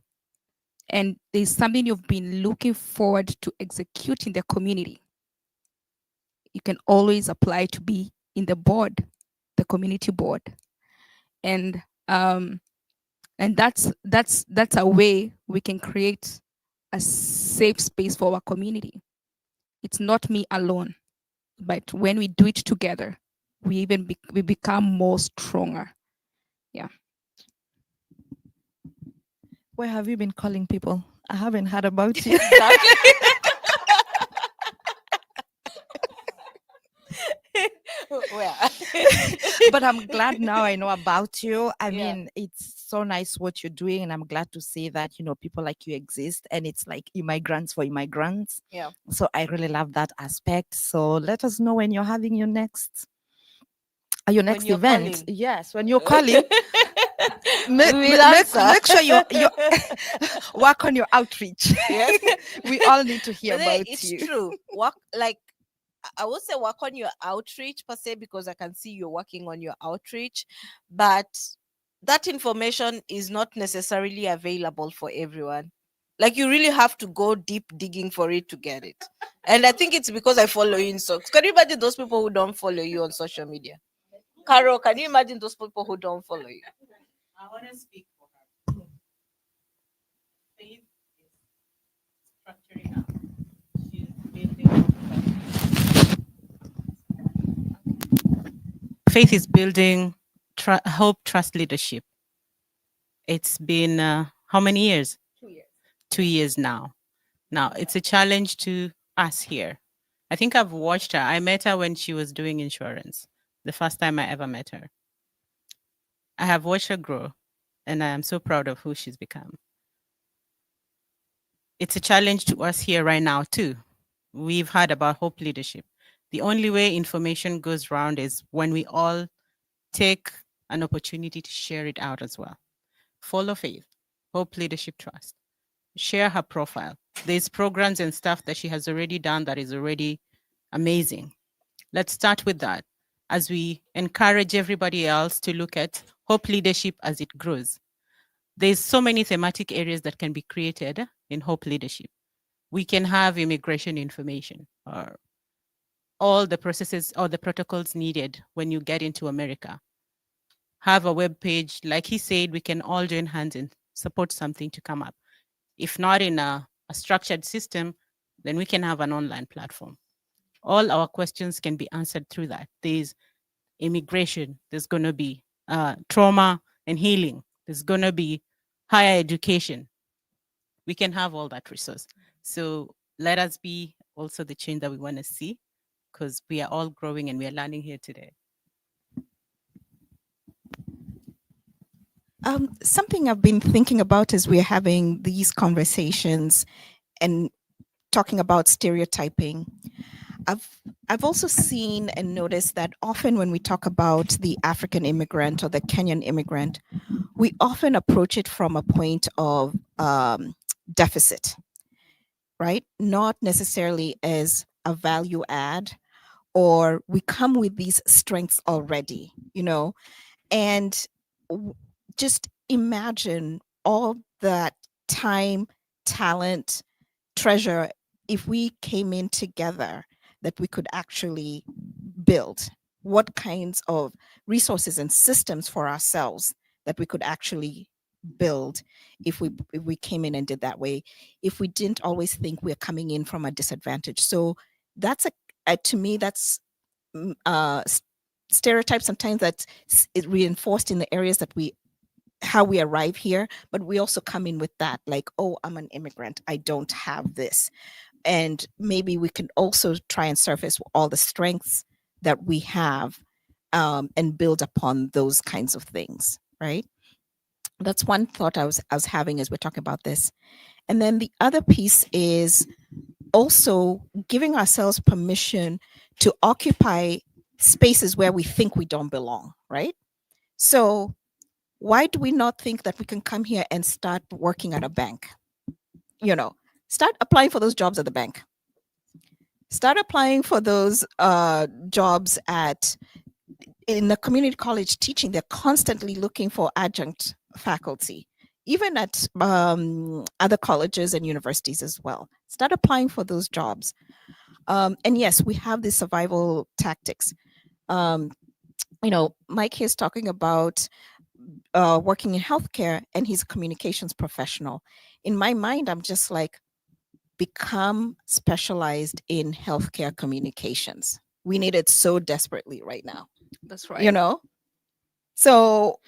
and there's something you've been looking forward to execute in the community, you can always apply to be in the board, the community board, and that's a way we can create a safe space for our community. It's not me alone, but when we do it together, we become more stronger. Yeah. Where have you been calling people? I haven't heard about you. Exactly. Where? But I'm glad now I know about you. I Yeah. mean, it's so nice what you're doing, and I'm glad to see that people like you exist, and it's like immigrants for immigrants. Yeah. So I really love that aspect. So let us know when you're having your next event. calling. Yes, when you're calling. We will answer. Make sure you work on your outreach. Yes. We all need to hear But then about it's you. true. I would say work on your outreach per se, because I can see you're working on your outreach, but that information is not necessarily available for everyone. Like, you really have to go deep digging for it to get it. And I think it's because I follow you in socks. Can you imagine those people who don't follow you on social media? Carol, can you imagine those people who don't follow you? I want to speak for her. Faith is structuring up. She's building. Faith is building Hope Trust Leadership. It's been how many years? 2 years. 2 years now. Now, it's a challenge to us here. I think I've watched her. I met her when she was doing insurance, the first time I ever met her. I have watched her grow, and I am so proud of who she's become. It's a challenge to us here right now, too. We've heard about Hope Leadership. The only way information goes round is when we all take an opportunity to share it out as well. Follow Faith, Hope Leadership Trust. Share her profile. There's programs and stuff that she has already done that is already amazing. Let's start with that as we encourage everybody else to look at Hope Leadership as it grows. There's so many thematic areas that can be created in Hope Leadership. We can have immigration information or all the processes or the protocols needed when you get into America. Have a web page. Like he said, we can all join hands and support something to come up. If not in a structured system, then we can have an online platform. All our questions can be answered through that. There's immigration, there's going to be trauma and healing, there's going to be higher education. We can have all that resource. So let us be also the change that we want to see, because we are all growing and we are learning here today. Something I've been thinking about as we're having these conversations and talking about stereotyping. I've also seen and noticed that often when we talk about the African immigrant or the Kenyan immigrant, we often approach it from a point of deficit, right? Not necessarily as a value add, or we come with these strengths already, and just imagine all that time, talent, treasure, if we came in together, that we could actually build what kinds of resources and systems for ourselves that we could actually build if we came in and did that way, if we didn't always think we're coming in from a disadvantage. So that's to me, that's stereotype sometimes that's reinforced in the areas that how we arrive here, but we also come in with that, like, oh, I'm an immigrant, I don't have this. And maybe we can also try and surface all the strengths that we have, and build upon those kinds of things, right? That's one thought I was having as we're talking about this. And then the other piece is also giving ourselves permission to occupy spaces where we think we don't belong, right? So why do we not think that we can come here and start working at a bank? Start applying for those jobs at the bank. Start applying for those jobs in the community college teaching. They're constantly looking for adjunct faculty, even at other colleges and universities as well. Start applying for those jobs. And yes, we have these survival tactics. Mike is talking about working in healthcare, and he's a communications professional. In my mind, I'm just like, become specialized in healthcare communications. We need it so desperately right now. That's right. So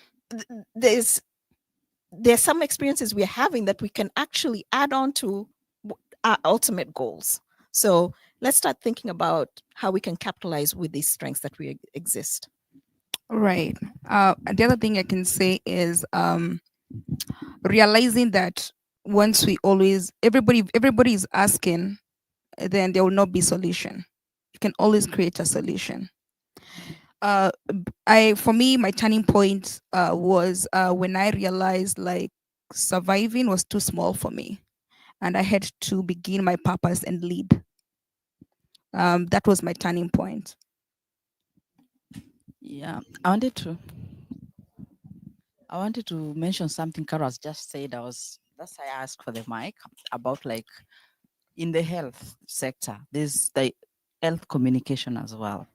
there's some experiences we're having that we can actually add on to our ultimate goals. So let's start thinking about how we can capitalize with these strengths that we exist. Right. The other thing I can say is realizing that once everybody is asking, then there will not be solution. You can always create a solution. For me, my turning point was when I realized like surviving was too small for me, and I had to begin my purpose and lead. That was my turning point. Yeah, I wanted to mention something Carol has just said. That's why I asked for the mic about, like, in the health sector, there's the health communication as well.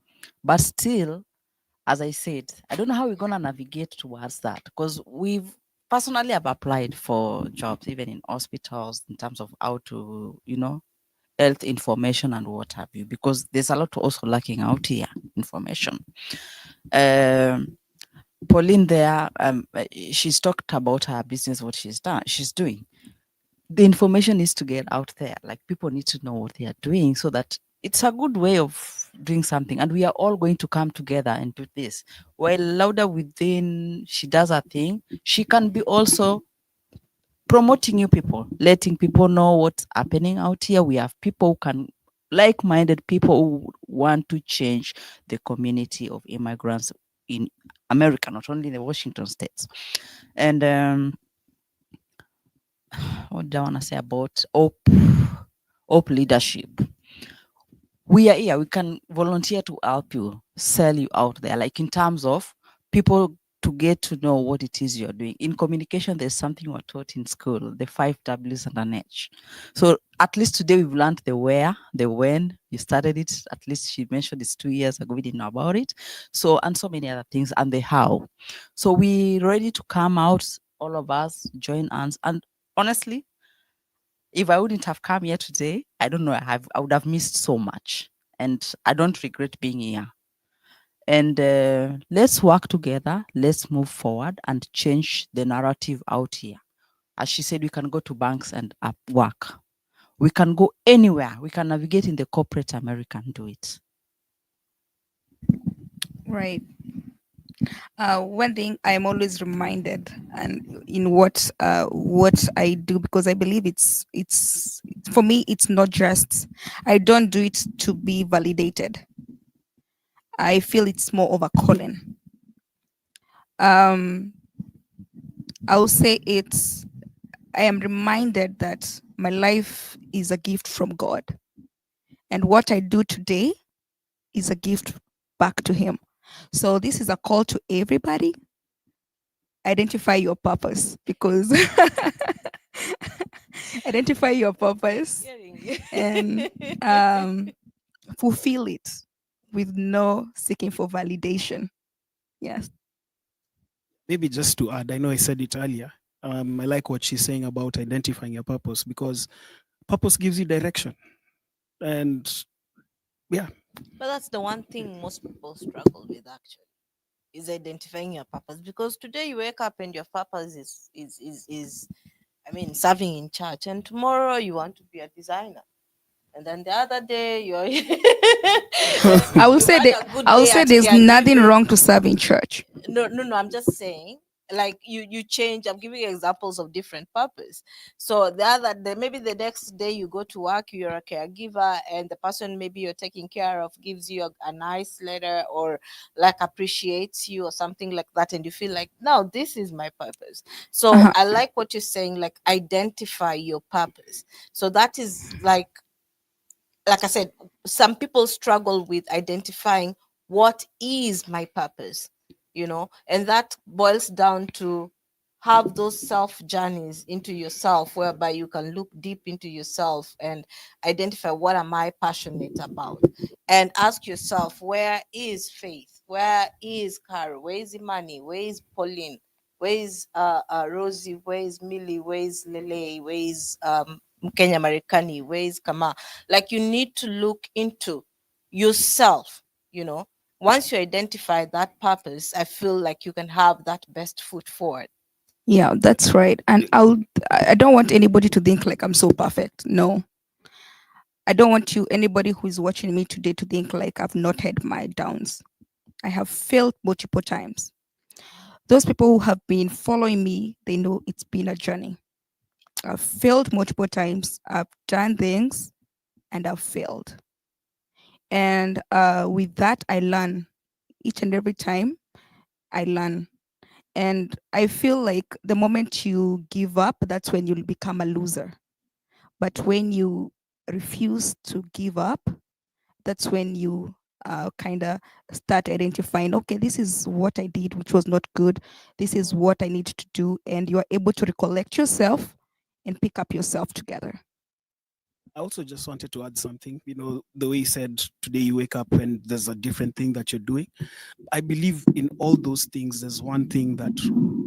But still, as I said, I don't know how we're gonna navigate towards that, because personally have applied for jobs even in hospitals in terms of how to, health information and what have you, because there's a lot also lacking out here information. Pauline there, she's talked about her business, what she's doing. The information needs to get out there. Like people need to know what they are doing so that it's a good way of doing something. And we are all going to come together and do this. While Louder Within, she does her thing, she can be also promoting new people, letting people know what's happening out here. We have people who can, like-minded people who want to change the community of immigrants in America, not only in the Washington states. And what do I want to say about Hope leadership? We are here, we can volunteer to help you, sell you out there, like in terms of people to get to know what it is you're doing. In communication, there's something we're taught in school, the 5 W's and an H. So at least today we've learned the where, the when. You started it, at least she mentioned it's 2 years ago, we didn't know about it. So, and so many other things, and the how. So we ready to come out, all of us, join hands. And honestly, if I wouldn't have come here today, I don't know, I would have missed so much. And I don't regret being here. And let's work together, let's move forward and change the narrative out here. As she said, we can go to banks and work. We can go anywhere. We can navigate in the corporate America and do it. Right. One thing I am always reminded, and in what I do, because I believe it's for me. It's not just, I don't do it to be validated. I feel it's more of a calling. I'll say it's. I am reminded that my life is a gift from God, and what I do today is a gift back to Him. So this is a call to everybody. Identify your purpose, because identify your purpose and fulfill it with no seeking for validation. Yes. Maybe just to add, I know I said it earlier. I like what she's saying about identifying your purpose, because purpose gives you direction. And yeah. But that's the one thing most people struggle with, actually, is identifying your purpose. Because today you wake up and your purpose is I mean, serving in church, and tomorrow you want to be a designer, and then the other day you're I will you say want that a good I will day say at there's nothing caregiving. wrong to serve in church. No, I'm just saying, like, you change. I'm giving you examples of different purpose. So maybe the next day you go to work, you're a caregiver, and the person maybe you're taking care of gives you a nice letter, or like appreciates you or something like that, and you feel like, now this is my purpose. So Uh-huh. I like what you're saying, like, identify your purpose. So that is like I said, some people struggle with identifying what is my purpose, and that boils down to have those self journeys into yourself, whereby you can look deep into yourself and identify, what am I passionate about, and ask yourself, where is Faith, where is Carol, where is Imani, where is Pauline, where is Rosie, where is Millie, where is Lele, where is Kenya Marikani, where is Kama. Like, you need to look into yourself. Once you identify that purpose, I feel like you can have that best foot forward. Yeah, that's right. And I don't want anybody to think like I'm so perfect. No. I don't want anybody who is watching me today to think like I've not had my downs. I have failed multiple times. Those people who have been following me, they know it's been a journey. I've failed multiple times. I've done things and I've failed. And with that, I learn. Each and every time I learn. And I feel like the moment you give up, that's when you'll become a loser. But when you refuse to give up, that's when you kind of start identifying, okay, this is what I did, which was not good. This is what I need to do. And you are able to recollect yourself and pick up yourself together. I also just wanted to add something. The way you said today you wake up and there's a different thing that you're doing. I believe in all those things, there's one thing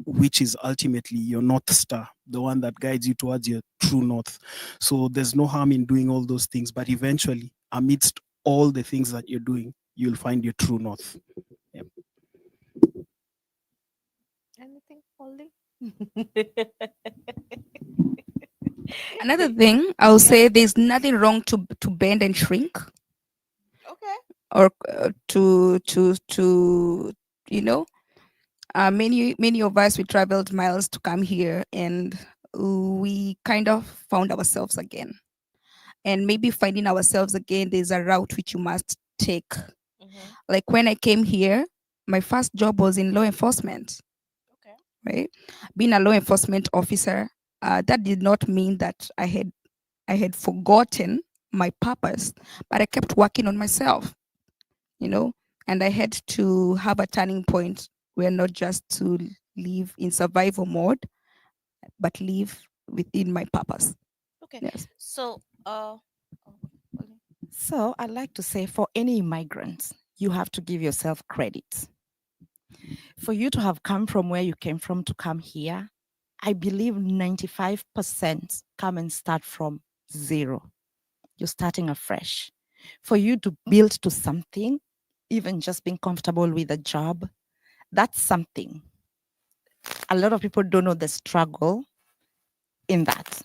which is ultimately your North Star, the one that guides you towards your true north. So there's no harm in doing all those things, but eventually, amidst all the things that you're doing, you'll find your true north. Yep. anything, Holly? Another thing, I'll say there's nothing wrong to bend and shrink, Okay. or to you know, many of us, we traveled miles to come here, and we kind of found ourselves again. And maybe finding ourselves again, there's a route which you must take. Mm-hmm. Like when I came here, my first job was in law enforcement, Okay. right? Being a law enforcement officer, that did not mean that I had forgotten my purpose, but I kept working on myself, you know, and I had to have a turning point where not just to live in survival mode, but live within my purpose. Okay. Yes. So, Holly. So I'd like to say for any immigrants, you have to give yourself credit. For you to have come from where you came from to come here, I believe 95% come and start from zero. You're starting afresh. For you to build to something, even just being comfortable with a job, that's something. A lot of people don't know the struggle in that.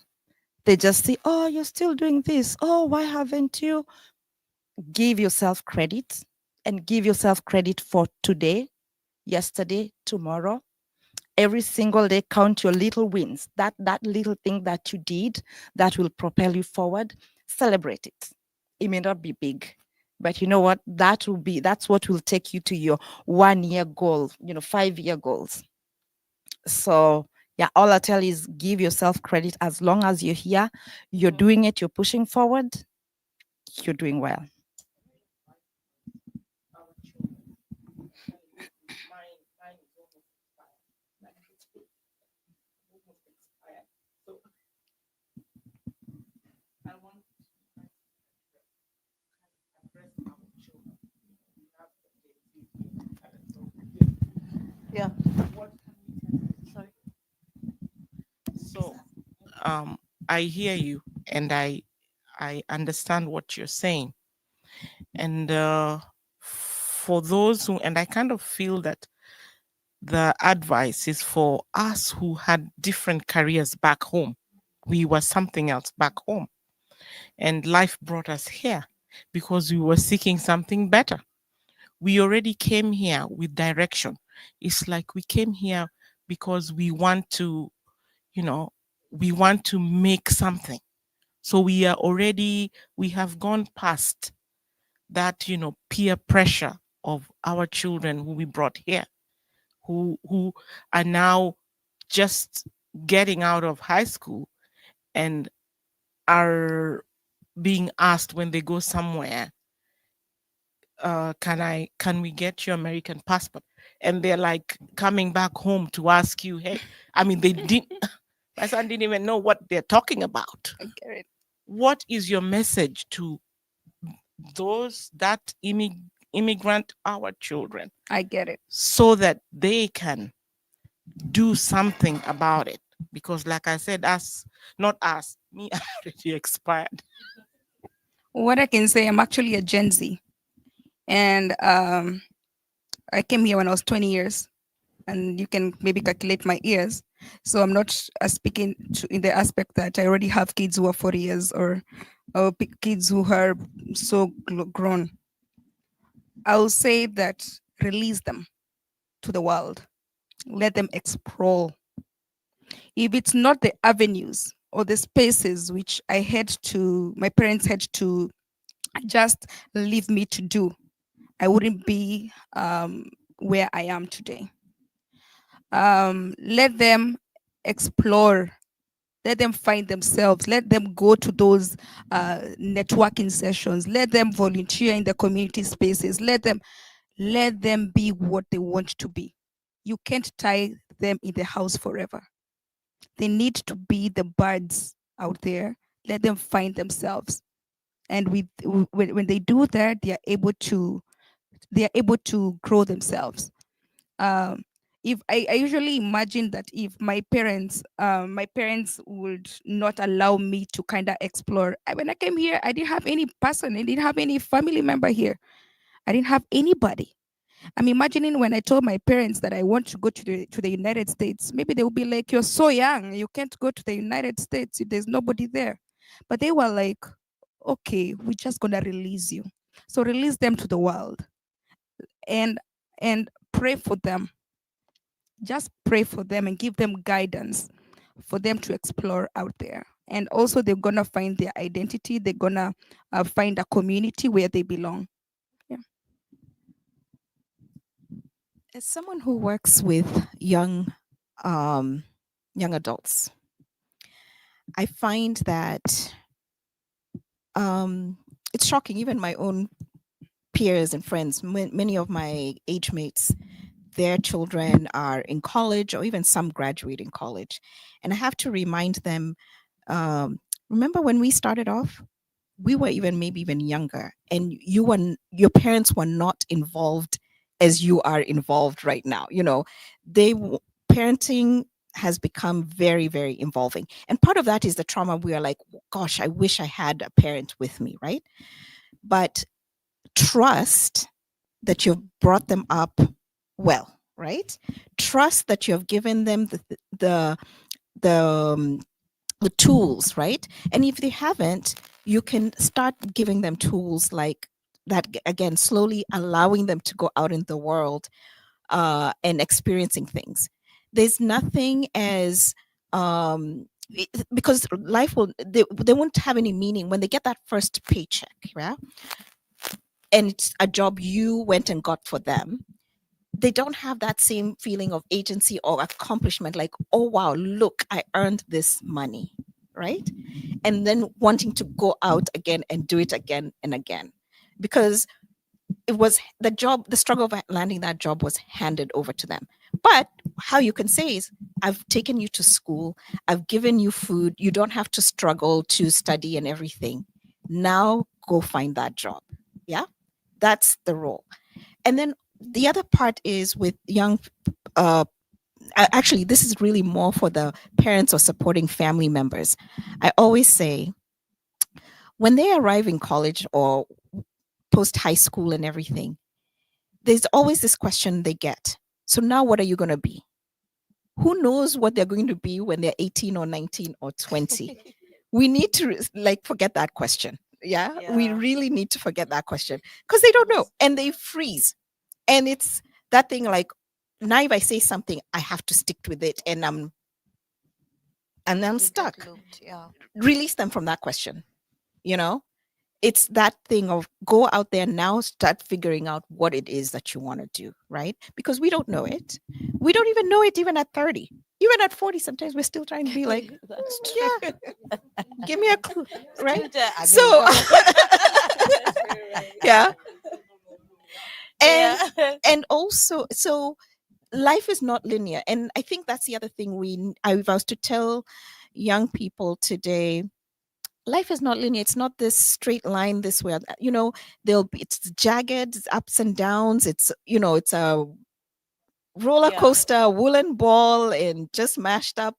They just see, oh, you're still doing this. Oh, why haven't you? Give yourself credit, and give yourself credit for today, yesterday, tomorrow. Every single day, count your little wins. That little thing that you did that will propel you forward. Celebrate it. It may not be big, but you know what? That's what will take you to your 1 year goal, 5 year goals. So yeah, all I tell is give yourself credit. As long as you're here, you're doing it, you're pushing forward, you're doing well. Yeah. Sorry. So I hear you, and I understand what you're saying. And for those who, and I kind of feel that the advice is for us who had different careers back home. We were something else back home, and life brought us here because we were seeking something better. We already came here with direction. It's like we came here because we want to, you know, we want to make something. So we have gone past that, peer pressure of our children who we brought here, who are now just getting out of high school and are being asked when they go somewhere, can we get your American passport? And they're like coming back home to ask you, hey, I mean, they didn't, my son didn't even know what they're talking about. I get it. What is your message to those that immigrant, our children, I get it. so that they can do something about it? Because like I said, not us, me, I'm already expired. What I can say, I'm actually a Gen Z, and I came here when I was 20 years, and you can maybe calculate my years. So I'm not speaking in the aspect that I already have kids who are 40 years, or kids who are so grown. I will say that release them to the world, let them explore. If it's not the avenues or the spaces which my parents had to just leave me to do, I wouldn't be where I am today. Let them explore, let them find themselves, let them go to those networking sessions, let them volunteer in the community spaces, let them be what they want to be. You can't tie them in the house forever. They need to be the birds out there. Let them find themselves, and when they do that, they are able to grow themselves. um if I usually imagine that if my parents would not allow me to kind of explore. When I came here, I didn't have any person, I didn't have any family member here, I didn't have anybody. I'm imagining when I told my parents that I want to go to the United States, maybe they would be like, "You're so young, you can't go to the United States. There's nobody there." But they were like, "Okay, we're just gonna release you. So release them to the world and pray for them. Just pray for them and give them guidance for them to explore out there. And also, they're gonna find their identity. They're gonna find a community where they belong." As someone who works with young adults, I find that it's shocking. Even my own peers and friends, many of my age mates, their children are in college or even some graduating college, and I have to remind them. Remember when we started off? We were maybe even younger, and your parents were not involved as you are involved right now. Parenting has become very, very involving, and part of that is the trauma. We are like, gosh, I wish I had a parent with me, right? But trust that you've brought them up well, right? Trust that you have given them the the tools, right? And if they haven't, you can start giving them tools like that, again, slowly allowing them to go out in the world and experiencing things. There's nothing as because life they won't have any meaning when they get that first paycheck, yeah, and it's a job you went and got for them. They don't have that same feeling of agency or accomplishment, like, oh wow, look, I earned this money, right? And then wanting to go out again and do it again and again, because it was the struggle of landing that job was handed over to them. But how you can say is, I've taken you to school, I've given you food, you don't have to struggle to study and everything. Now go find that job. Yeah, that's the role. And then the other part is with young actually, this is really more for the parents or supporting family members. I always say, when they arrive in college or post high school and everything, there's always this question they get. So now what are you going to be? Who knows what they're going to be when they're 18 or 19 or 20? We need to forget that question. Yeah, we really need to forget that question, because they don't know and they freeze. And it's that thing, like, now if I say something, I have to stick with it, and I'm stuck. Release them from that question. It's that thing of go out there now, start figuring out what it is that you want to do, right? Because we don't know it. We don't even know it even at 30. Even at 40, sometimes we're still trying to be like, yeah, give me a clue, right? So, yeah. And also, so life is not linear. And I think that's the other thing if I was to tell young people today, life is not linear. It's not this straight line this way. It's jagged, it's ups and downs. It's a roller coaster, woolen ball, and just mashed up.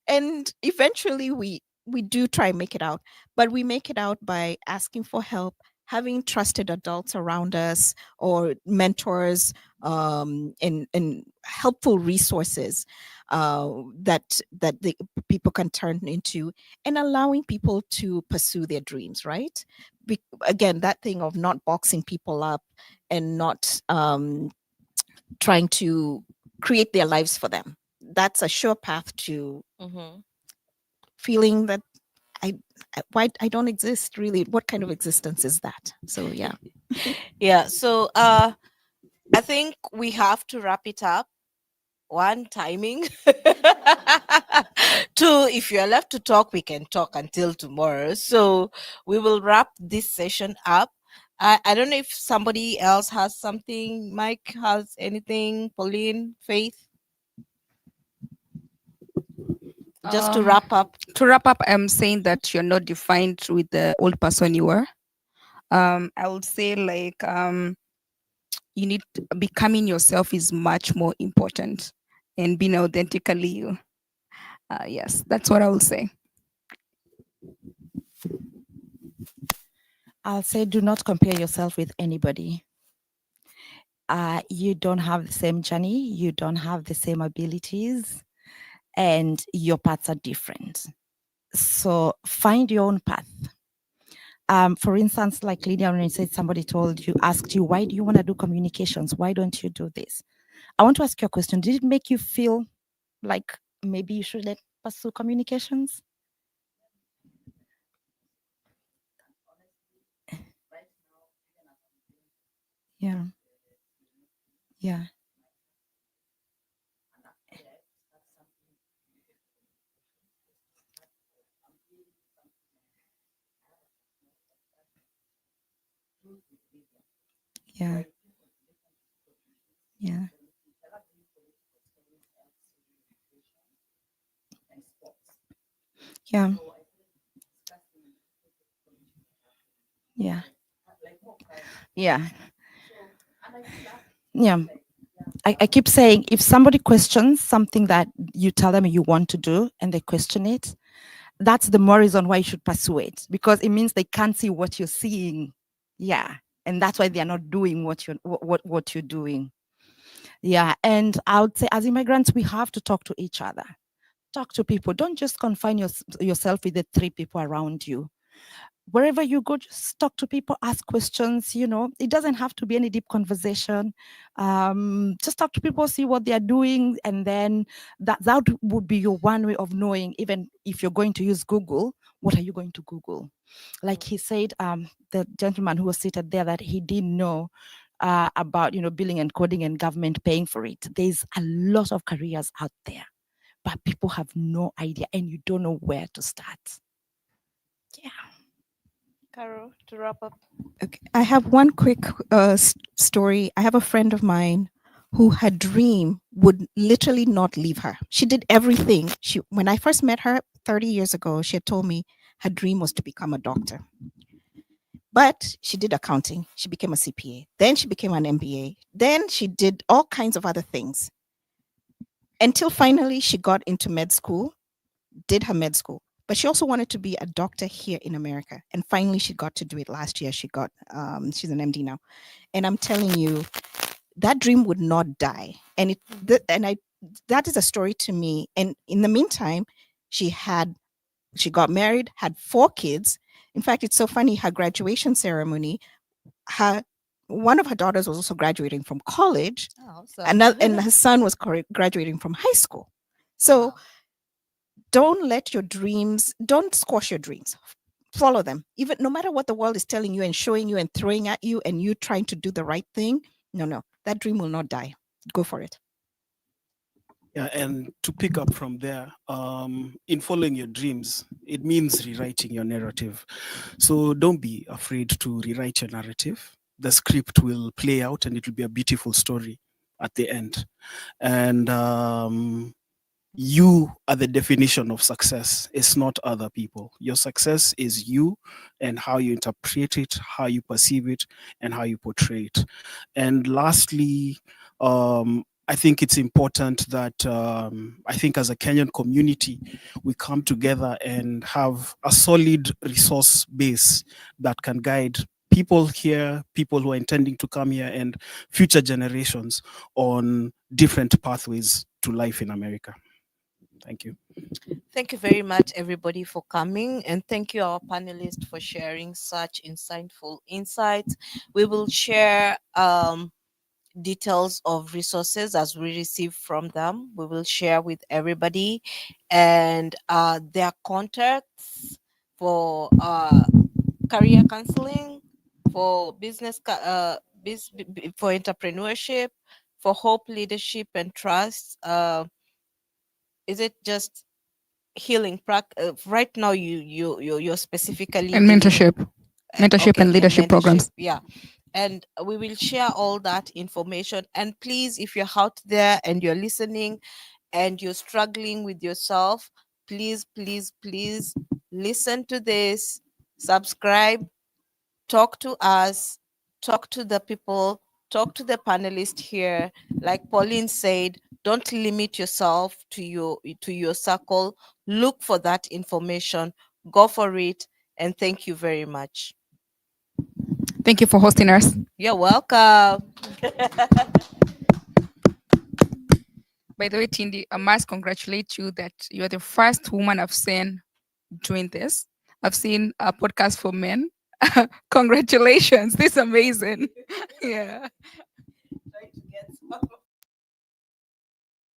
And eventually we do try and make it out, but we make it out by asking for help, having trusted adults around us or mentors, and helpful resources that the people can turn into, and allowing people to pursue their dreams, right? Again, that thing of not boxing people up and not trying to create their lives for them. That's a sure path to feeling that why I don't exist, really. What kind of existence is that? So yeah. So I think we have to wrap it up. One, timing. Two, if you're left to talk, we can talk until tomorrow. So we will wrap this session up. I don't know if somebody else has something. Mike has anything. Pauline, Faith. Just to wrap up. I'm saying that you're not defined with the old person you were. I would say you need becoming yourself is much more important, and being authentically you. Yes, that's what I will say. I'll say do not compare yourself with anybody. you don't have the same journey, you don't have the same abilities, and your paths are different. So find your own path. For instance, like Lydia, when you said somebody asked you, why do you want to do communications? Why don't you do this? I want to ask you a question. Did it make you feel like maybe you should pursue communications? Yeah. Yeah. Yeah. Yeah. Yeah. Yeah. Yeah. Yeah. I keep saying if somebody questions something that you tell them you want to do and they question it, that's the more reason why you should pursue it, because it means they can't see what you're seeing. Yeah. And that's why they're not doing what you're doing. Yeah. And I would say as immigrants, we have to talk to each other. Talk to people. Don't just confine yourself with the 3 people around you. Wherever you go, just talk to people, ask questions. It doesn't have to be any deep conversation. Just talk to people, see what they're doing, and then that would be your one way of knowing. Even if you're going to use Google, what are you going to Google? Like he said, the gentleman who was seated there, that he didn't know about billing and coding and government paying for it. There's a lot of careers out there, but people have no idea, and you don't know where to start. Yeah. Carol, to wrap up. Okay. I have one quick story. I have a friend of mine who her dream would literally not leave her. She did everything. When I first met her 30 years ago, she had told me her dream was to become a doctor. But she did accounting. She became a CPA. Then she became an MBA. Then she did all kinds of other things until finally she got into med school, did her med school. But she also wanted to be a doctor here in America. And finally she got to do it last year. She's an MD now. And I'm telling you, that dream would not die. And that is a story to me. And in the meantime, she got married, had 4 kids. In fact, it's so funny, her graduation ceremony, one of her daughters was also graduating from college. Awesome. And her son was graduating from high school. So don't squash your dreams. Follow them. Even no matter what the world is telling you and showing you and throwing at you and you trying to do the right thing. No, that dream will not die. Go for it. Yeah, and to pick up from there, in following your dreams, it means rewriting your narrative. So don't be afraid to rewrite your narrative. The script will play out and it will be a beautiful story at the end. And you are the definition of success. It's not other people. Your success is you and how you interpret it, how you perceive it, and how you portray it. And lastly, I think it's important that I think as a Kenyan community, we come together and have a solid resource base that can guide people here, people who are intending to come here, and future generations on different pathways to life in America. Thank you. Thank you very much, everybody, for coming. And thank you, our panelists, for sharing such insightful insights. We will share details of resources as we receive from them. We will share with everybody and their contacts for career counseling, for for entrepreneurship, for hope, leadership, and trust. Is it just healing right now? You're specifically And dealing mentorship, okay, and leadership programs. yeah, and we will share all that information. And please, if you're out there and you're listening and you're struggling with yourself, please listen to this, subscribe, talk to us, talk to the people, talk to the panelists here. Like Pauline said, don't limit yourself to your circle. Look for that information, go for it, and thank you very much. Thank you for hosting us. You're welcome. By the way, Tindi, I must congratulate you that you are the first woman I've seen doing this. I've seen a podcast for men. Congratulations. This is amazing. Yeah.